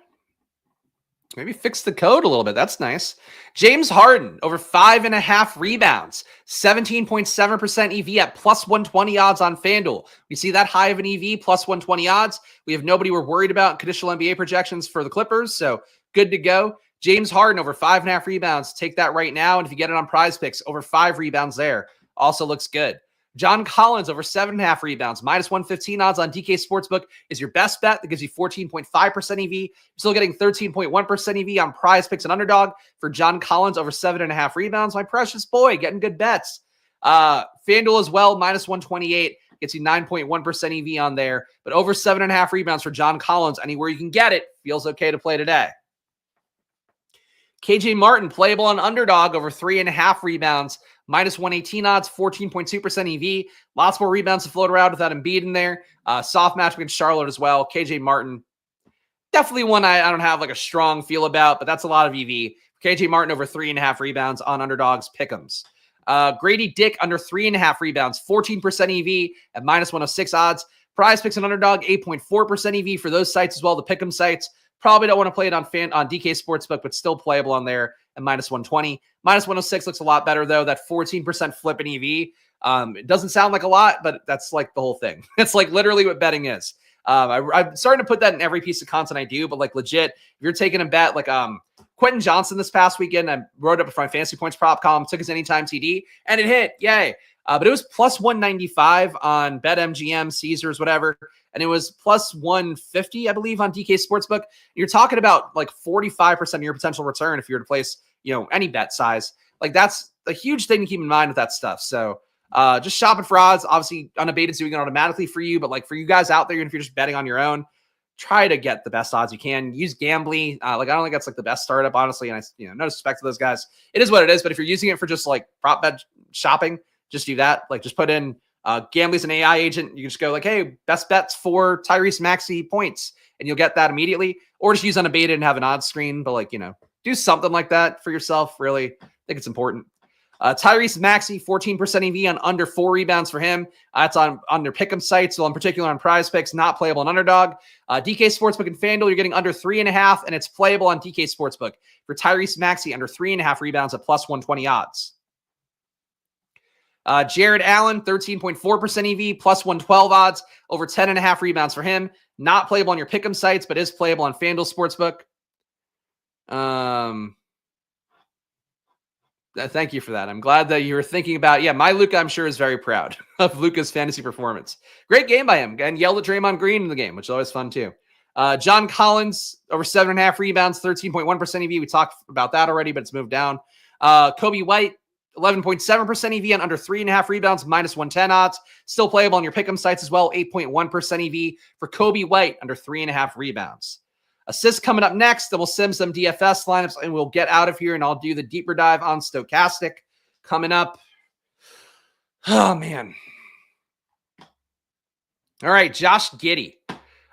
Maybe fix the code a little bit. That's nice. James Harden, over 5.5 rebounds, 17.7% EV at plus 120 odds on FanDuel. We see that high of an EV, plus 120 odds. We have nobody we're worried about in conditional NBA projections for the Clippers, so good to go. James Harden, over 5.5 rebounds. Take that right now, and if you get it on Prize Picks, over 5 rebounds there. Also looks good. John Collins, over 7.5 rebounds, minus 115 odds on DK Sportsbook is your best bet. That gives you 14.5% EV. You're still getting 13.1% EV on Prize Picks and Underdog for John Collins, over 7.5 rebounds. My precious boy, getting good bets. FanDuel as well, minus 128, gets you 9.1% EV on there, but over 7.5 rebounds for John Collins. Anywhere you can get it, feels okay to play today. KJ Martin, playable on Underdog, over 3.5 rebounds, minus 118 odds, 14.2% EV. Lots more rebounds to float around without Embiid in there. Soft match against Charlotte as well. KJ Martin, definitely one I don't have like a strong feel about, but that's a lot of EV. KJ Martin, over 3.5 rebounds on Underdog's pick'ems. Grady Dick, under 3.5 rebounds, 14% EV at minus 106 odds. Prize Picks and Underdog, 8.4% EV for those sites as well, the pick'em sites. Probably don't want to play it on DK Sportsbook, but still playable on there at minus 120. Minus 106 looks a lot better, though. That 14% flip in EV. It doesn't sound like a lot, but that's like the whole thing. It's like literally what betting is. I'm starting to put that in every piece of content I do, but like legit, if you're taking a bet, like Quentin Johnson this past weekend, I wrote up a fantasy points prop column, took his anytime TD, and it hit. Yay. But it was plus 195 on BetMGM, Caesars, whatever. And it was plus 150, I believe, on DK Sportsbook. You're talking about like 45% of your potential return if you were to place, any bet size. Like that's a huge thing to keep in mind with that stuff. So just shopping for odds, obviously Unabated's doing it automatically for you. But like for you guys out there, and if you're just betting on your own, try to get the best odds you can. Use Gambly. I don't think that's like the best startup, honestly. And no disrespect to those guys. It is what it is. But if you're using it for just like prop bet shopping, just do that. Like just put in Gambly's an AI agent. You just go like, hey, best bets for Tyrese Maxey points, and you'll get that immediately. Or just use Unabated and have an odds screen. But like, do something like that for yourself. Really, I think it's important. Tyrese Maxey, 14% EV on under 4 rebounds for him. That's on their pick'em sites. So in particular on Prize Picks, not playable on Underdog. DK Sportsbook and FanDuel, you're getting under 3.5, and it's playable on DK Sportsbook. For Tyrese Maxey, under 3.5 rebounds at plus 120 odds. Jared Allen, 13.4% EV, plus 112 odds, over 10.5 rebounds for him. Not playable on your pick'em sites, but is playable on FanDuel Sportsbook. Thank you for that. I'm glad that you were thinking about, my Luka, I'm sure, is very proud of Luka's fantasy performance. Great game by him, and yelled at Draymond Green in the game, which is always fun too. John Collins, over 7.5 rebounds, 13.1% EV. We talked about that already, but it's moved down. Kobe White, 11.7% EV on under 3.5 rebounds, minus 110 odds. Still playable on your pick'em sites as well, 8.1% EV for Kobe White, under 3.5 rebounds. Assists coming up next. Then we'll sim some DFS lineups, and we'll get out of here, and I'll do the deeper dive on Stokastic coming up. Oh, man. All right, Josh Giddey.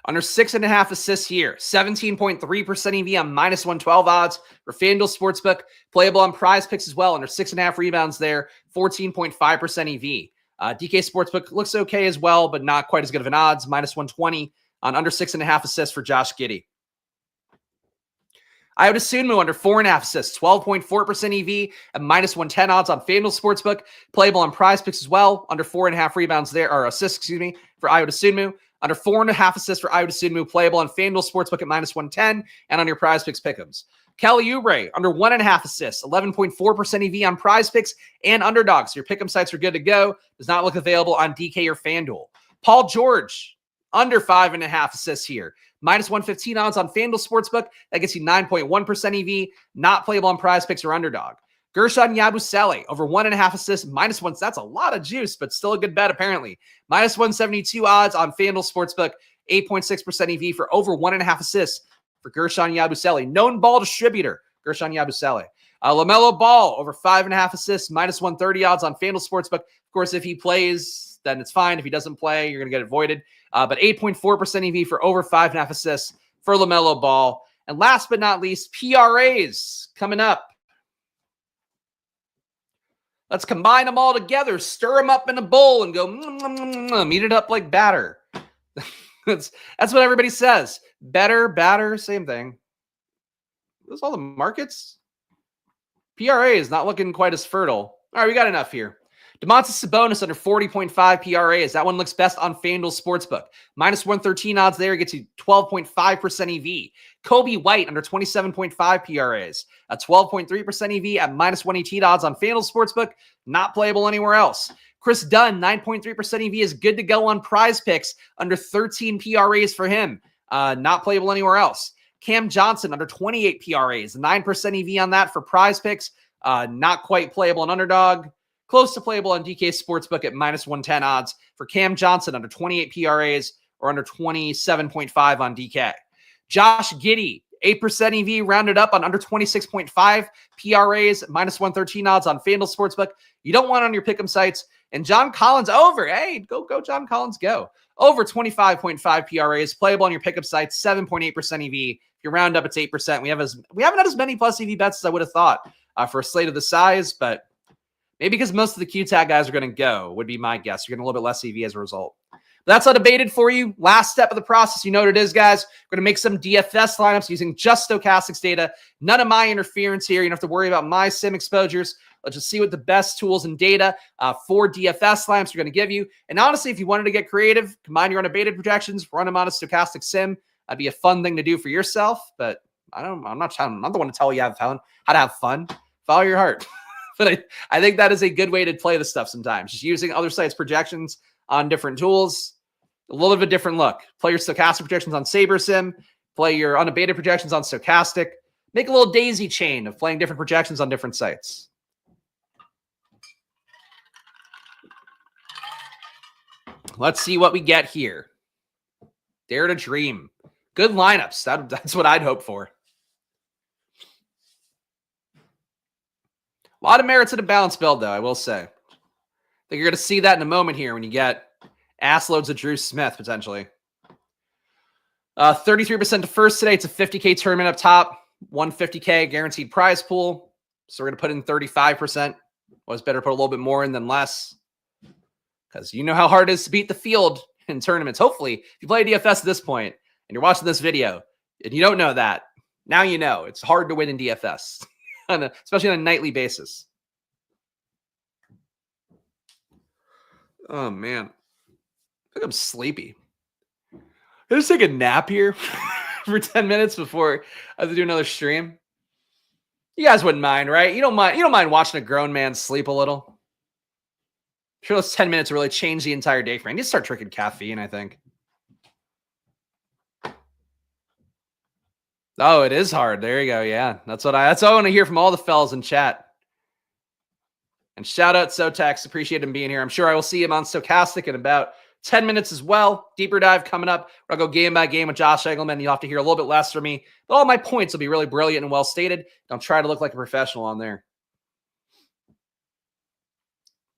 Under 6.5 assists here. 17.3% EV on minus 112 odds for FanDuel Sportsbook. Playable on Prize Picks as well. Under 6.5 rebounds there. 14.5% EV. DK Sportsbook looks okay as well, but not quite as good of an odds. Minus 120 on under 6.5 assists for Josh Giddey. Ayo Dosunmu under 4.5 assists, 12.4% EV and minus 110 odds on FanDuel Sportsbook. Playable on Prize Picks as well. Under 4.5 rebounds there, or assists, for Ayo Dosunmu. Under 4.5 assists for Ayo Dosunmu. Playable on FanDuel Sportsbook at minus 110 and on your Prize Picks pick'ems. Kelly Oubre under 1.5 assists, 11.4% EV on Prize Picks and Underdog. So your pick'em sites are good to go. Does not look available on DK or FanDuel. Paul George under 5.5 assists here. Minus 115 odds on FanDuel Sportsbook. That gets you 9.1% EV. Not playable on Prize Picks or Underdog. Gershon Yabusele over 1.5 assists. Minus 1. That's a lot of juice, but still a good bet apparently. Minus 172 odds on FanDuel Sportsbook. 8.6% EV for over 1.5 assists for Gershon Yabusele. Known ball distributor, Gershon Yabusele. LaMelo Ball over 5.5 assists. Minus 130 odds on FanDuel Sportsbook. Of course, if he plays, then it's fine. If he doesn't play, you're going to get it voided. But 8.4% EV for over 5.5 assists for LaMelo Ball. And last but not least, PRAs coming up. Let's combine them all together, stir them up in a bowl, and go eat it up like batter. That's what everybody says. Better, batter, same thing. Those all the markets. PRA is not looking quite as fertile. All right, we got enough here. Domantas Sabonis under 40.5 PRAs. That one looks best on FanDuel Sportsbook. Minus 113 odds there gets you 12.5% EV. Kobe White under 27.5 PRAs. A 12.3% EV at minus 118 odds on FanDuel Sportsbook. Not playable anywhere else. Chris Dunn, 9.3% EV is good to go on Prize Picks. Under 13 PRAs for him. Not playable anywhere else. Cam Johnson under 28 PRAs. 9% EV on that for Prize Picks. Not quite playable on Underdog. Close to playable on DK Sportsbook at minus 110 odds for Cam Johnson under 28 PRAs or under 27.5 on DK. Josh Giddey, 8% EV rounded up on under 26.5 PRAs, minus 113 odds on FanDuel Sportsbook. You don't want it on your pick'em sites. And John Collins over. Hey, go John Collins, go. Over 25.5 PRAs, playable on your pick'em sites, 7.8% EV. If you round up, it's 8%. We haven't had as many plus EV bets as I would have thought for a slate of the size, but maybe because most of the Q-Tag guys are going to go, would be my guess. You're getting a little bit less EV as a result. That's Unabated for you. Last step of the process. You know what it is, guys. We're going to make some DFS lineups using just Stokastic's data. None of my interference here. You don't have to worry about my sim exposures. Let's just see what the best tools and data for DFS lineups are going to give you. And honestly, if you wanted to get creative, combine your unabated projections, run them on a stochastic sim. That'd be a fun thing to do for yourself. But I'm not the one to tell you how to have fun. Follow your heart. But I think that is a good way to play this stuff sometimes. Just using other sites' projections on different tools. A little bit of a different look. Play your stochastic projections on SaberSim. Play your unabated projections on Stochastic. Make a little daisy chain of playing different projections on different sites. Let's see what we get here. Dare to dream. Good lineups. That's what I'd hope for. A lot of merits in a balanced build, though, I will say. I think you're going to see that in a moment here when you get ass loads of Drew Smith, potentially. 33% to first today. It's a 50K tournament up top. 150K guaranteed prize pool. So we're going to put in 35%. Was better put a little bit more in than less. Because you know how hard it is to beat the field in tournaments. Hopefully, if you play DFS at this point and you're watching this video and you don't know that, now you know. It's hard to win in DFS, especially on a nightly basis. Oh, man. I think I'm sleepy. I just take a nap here for 10 minutes before I have to do another stream. You guys wouldn't mind, right? You don't mind watching a grown man sleep a little. I'm sure those 10 minutes really change the entire day for me. I need to start drinking caffeine, I think. Oh, it is hard. There you go. Yeah. That's all I want to hear from all the fellas in chat. And shout out Sotex. Appreciate him being here. I'm sure I will see him on Stochastic in about 10 minutes as well. Deeper dive coming up. We're going to go game by game with Josh Engelman. You'll have to hear a little bit less from me. But all my points will be really brilliant and well stated. Don't try to look like a professional on there.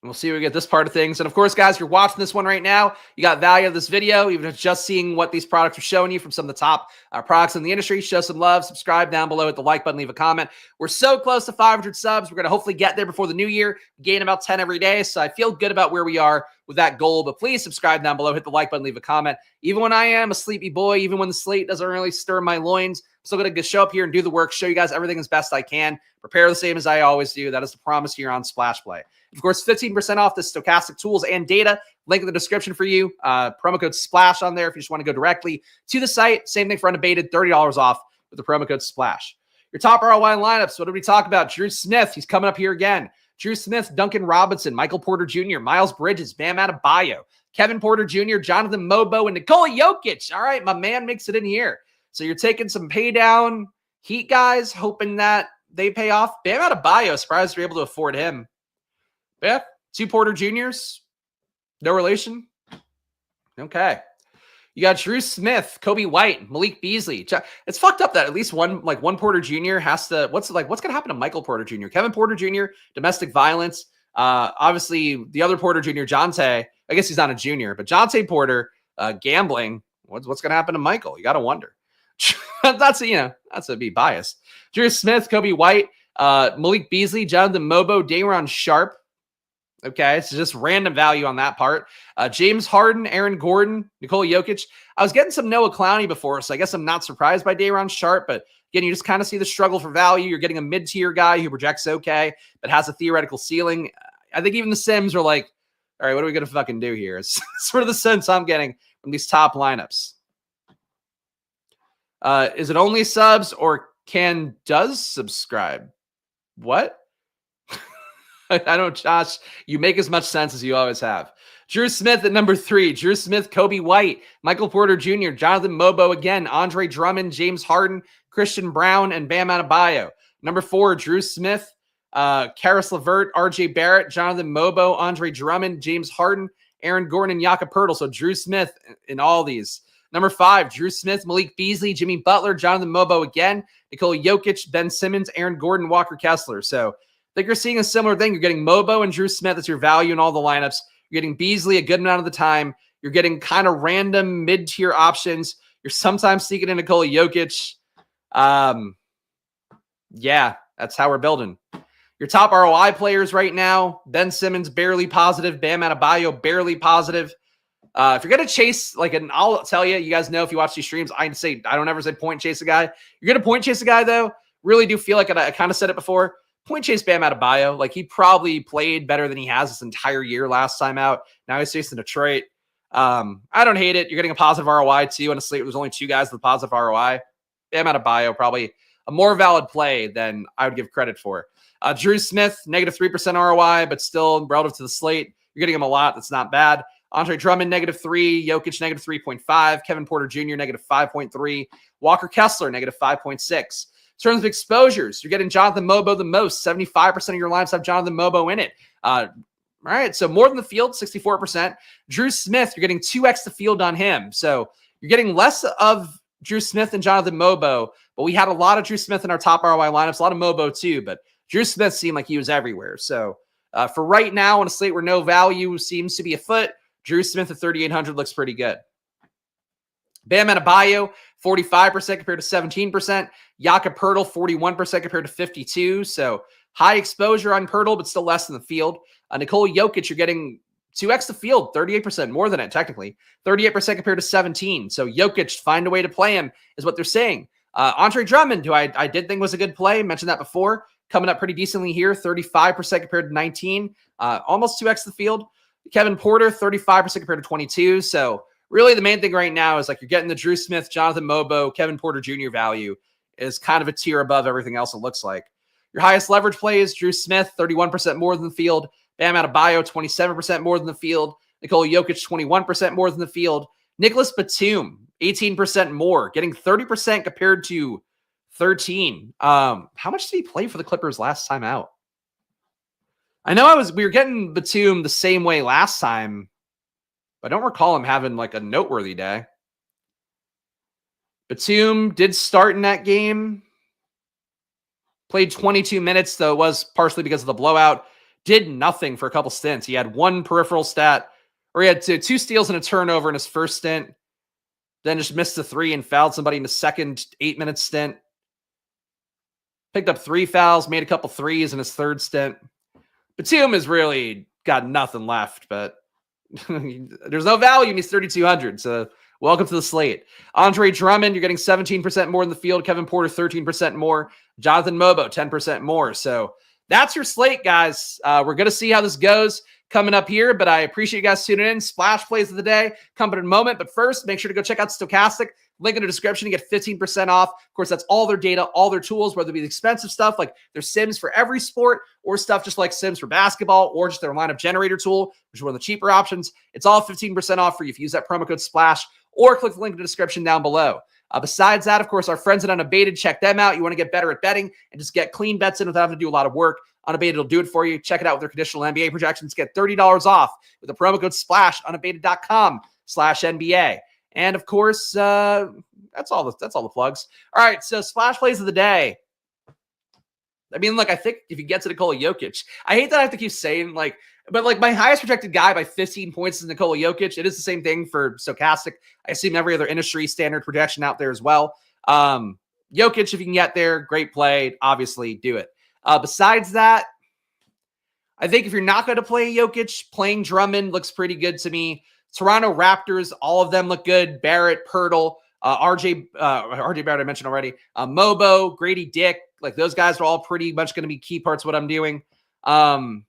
And we'll see what we get this part of things. And of course, guys, if you're watching this one right now, you got value of this video, even if it's just seeing what these products are showing you from some of the top products in the industry. Show some love, subscribe down below, hit the like button, leave a comment. We're so close to 500 subs. We're going to hopefully get there before the new year, gain about 10 every day. So I feel good about where we are with that goal, but please subscribe down below, hit the like button, leave a comment. Even when I am a sleepy boy, even when the slate doesn't really stir my loins, I'm still going to show up here and do the work, show you guys everything as best I can, prepare the same as I always do. That is the promise here on Splash Play. Of course, 15% off the Stochastic tools and data. Link in the description for you. Promo code SPLASH on there if you just want to go directly to the site. Same thing for unabated, $30 off with the promo code SPLASH. Your top ROI lineups. What did we talk about? Drew Smith. He's coming up here again. Drew Smith, Duncan Robinson, Michael Porter Jr., Miles Bridges, Bam Adebayo, Kevin Porter Jr., Jonathan Mobo, and Nikola Jokic. All right, my man makes it in here. So you're taking some pay down Heat guys, hoping that they pay off. Bam Adebayo, surprised you're able to afford him. Yeah, 2 Porter Juniors. No relation. Okay. You got Drew Smith, Kobe White, Malik Beasley. It's fucked up that at least one Porter Jr. has to. What's going to happen to Michael Porter Jr.? Kevin Porter Jr., domestic violence. Obviously, the other Porter Jr., Jonte. I guess he's not a junior, but Jonte Porter, gambling. What's going to happen to Michael? You got to wonder. That's a be biased. Drew Smith, Kobe White, Malik Beasley, Jonathan Mobo, Day'Ron Sharpe. Okay, so just random value on that part. James Harden, Aaron Gordon, Nikola Jokic. I was getting some Noah Clowney before, so I guess I'm not surprised by Day'Ron Sharpe, but again, you just kind of see the struggle for value. You're getting a mid-tier guy who projects okay, but has a theoretical ceiling. I think even the Sims are like, all right, what are we going to fucking do here? It's sort of the sense I'm getting from these top lineups. Is it only subs or does subscribe? What? I don't, Josh. You make as much sense as you always have. Drew Smith at number 3. Drew Smith, Kobe White, Michael Porter Jr., Jonathan Mobo again, Andre Drummond, James Harden, Christian Brown, and Bam Adebayo. Number 4, Drew Smith, Karis LeVert, RJ Barrett, Jonathan Mobo, Andre Drummond, James Harden, Aaron Gordon, and Jakob Poeltl. So Drew Smith in all these. Number 5, Drew Smith, Malik Beasley, Jimmy Butler, Jonathan Mobo again, Nikola Jokic, Ben Simmons, Aaron Gordon, Walker Kessler. So I think you're seeing a similar thing. You're getting Mobo and Drew Smith as your value in all the lineups. You're getting Beasley a good amount of the time. You're getting kind of random mid-tier options. You're sometimes sneaking in Nikola Jokic. Yeah, that's how we're building. Your top ROI players right now, Ben Simmons, barely positive. Bam Adebayo, barely positive. If you're going to chase, I'll tell you, you guys know if you watch these streams, I don't ever say point chase a guy. You're going to point chase a guy, though. Really do feel like I kind of said it before. Point Chase Bam Adebayo. Like, he probably played better than he has this entire year last time out. Now he's facing Detroit. I don't hate it. You're getting a positive ROI too on a slate where there's only 2 guys with positive ROI. Bam Adebayo, probably a more valid play than I would give credit for. Drew Smith, negative 3% ROI, but still relative to the slate, you're getting him a lot. That's not bad. Andre Drummond, negative 3. Jokic, negative 3.5. Kevin Porter Jr., negative 5.3. Walker Kessler, negative 5.6. In terms of exposures, you're getting Jonathan Mobo the most. 75% of your lineups have Jonathan Mobo in it. All right, so more than the field, 64%. Drew Smith, you're getting 2x the field on him. So you're getting less of Drew Smith and Jonathan Mobo, but we had a lot of Drew Smith in our top ROI lineups, a lot of Mobo too, but Drew Smith seemed like he was everywhere. So for right now, on a slate where no value seems to be afoot, Drew Smith at 3,800 looks pretty good. Bam Adebayo, 45% compared to 17%. Jakob Poeltl, 41% compared to 52%. So high exposure on Poeltl, but still less than the field. Nikola Jokic, you're getting 2x the field, 38%, more than it technically. 38% compared to 17%. So Jokic, find a way to play him is what they're saying. Andre Drummond, who I did think was a good play, mentioned that before, coming up pretty decently here, 35% compared to 19%. Almost 2x the field. Kevin Porter, 35% compared to 22%. So really the main thing right now is like you're getting the Drew Smith, Jonathan Mobo, Kevin Porter Jr. value is kind of a tier above everything else it looks like. Your highest leverage play is Drew Smith, 31% more than the field. Bam Adebayo, 27% more than the field. Nikola Jokic, 21% more than the field. Nicholas Batum, 18% more, getting 30% compared to 13%. How much did he play for the Clippers last time out? I know we were getting Batum the same way last time, but I don't recall him having like a noteworthy day. Batum did start in that game. Played 22 minutes, though it was partially because of the blowout. Did nothing for a couple stints. He had one peripheral stat, or he had 2 steals and a turnover in his first stint. Then just missed the 3 and fouled somebody in the second 8-minute stint. Picked up 3 fouls, made a couple threes in his third stint. Batum has really got nothing left, but there's no value in he's 3,200. So welcome to the slate. Andre Drummond, you're getting 17% more in the field. Kevin Porter, 13% more. Jonathan Mobo, 10% more. So that's your slate, guys. We're going to see how this goes coming up here, but I appreciate you guys tuning in. Splash plays of the day coming in a moment. But first, make sure to go check out Stokastic. Link in the description to get 15% off. Of course, that's all their data, all their tools, whether it be the expensive stuff like their Sims for every sport or stuff just like Sims for basketball or just their lineup generator tool, which is one of the cheaper options. It's all 15% off for you if you use that promo code SPLASH or click the link in the description down below. Besides that, of course, our friends at Unabated, check them out. You want to get better at betting and just get clean bets in without having to do a lot of work. Unabated will do it for you. Check it out with their conditional NBA projections. Get $30 off with the promo code SPLASH, unabated.com/NBA. And of course, that's all the plugs. All right, so splash plays of the day. I mean, like, I think if you get to Nikola Jokic, I hate that I have to keep saying, like, but like my highest projected guy by 15 points is Nikola Jokic. It is the same thing for Stokastic. I assume every other industry standard projection out there as well. Jokic, if you can get there, great play. Obviously, do it. Besides that, I think if you're not going to play Jokic, playing Drummond looks pretty good to me. Toronto Raptors, all of them look good. Barrett, Poeltl, RJ Barrett I mentioned already. Mobo, Grady Dick, like those guys are all pretty much going to be key parts of what I'm doing. And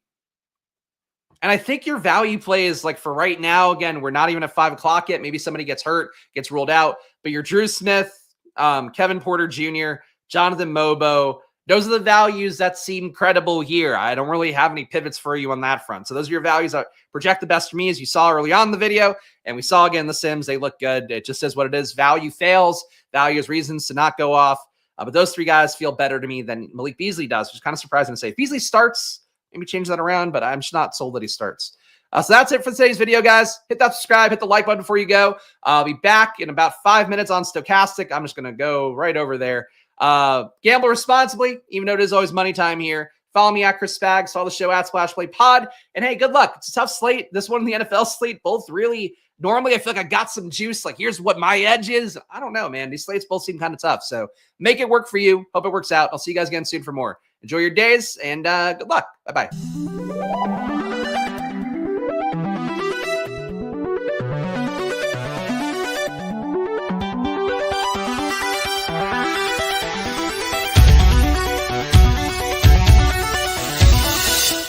I think your value play is like for right now, again, we're not even at 5 o'clock yet. Maybe somebody gets hurt, gets ruled out. But your Drew Smith, Kevin Porter Jr., Jonathan Mobo, those are the values that seem credible here. I don't really have any pivots for you on that front. So those are your values that project the best for me, as you saw early on in the video. And we saw again the Sims. They look good. It just is what it is. Value fails. Value has reasons to not go off. But those 3 guys feel better to me than Malik Beasley does, which is kind of surprising to say. If Beasley starts, maybe change that around, but I'm just not sold that he starts. So that's it for today's video, guys. Hit that subscribe, hit the like button before you go. I'll be back in about 5 minutes on Stokastic. I'm just going to go right over there. Gamble responsibly, even though it is always money time here. Follow me at Chris Spags. Follow the show at Splash Play Pod. And hey, good luck. It's a tough slate. This one in the NFL slate, both really, normally I feel like I got some juice. Like, here's what my edge is. I don't know, man. These slates both seem kind of tough. So make it work for you. Hope it works out. I'll see you guys again soon for more. Enjoy your days and good luck. Bye-bye.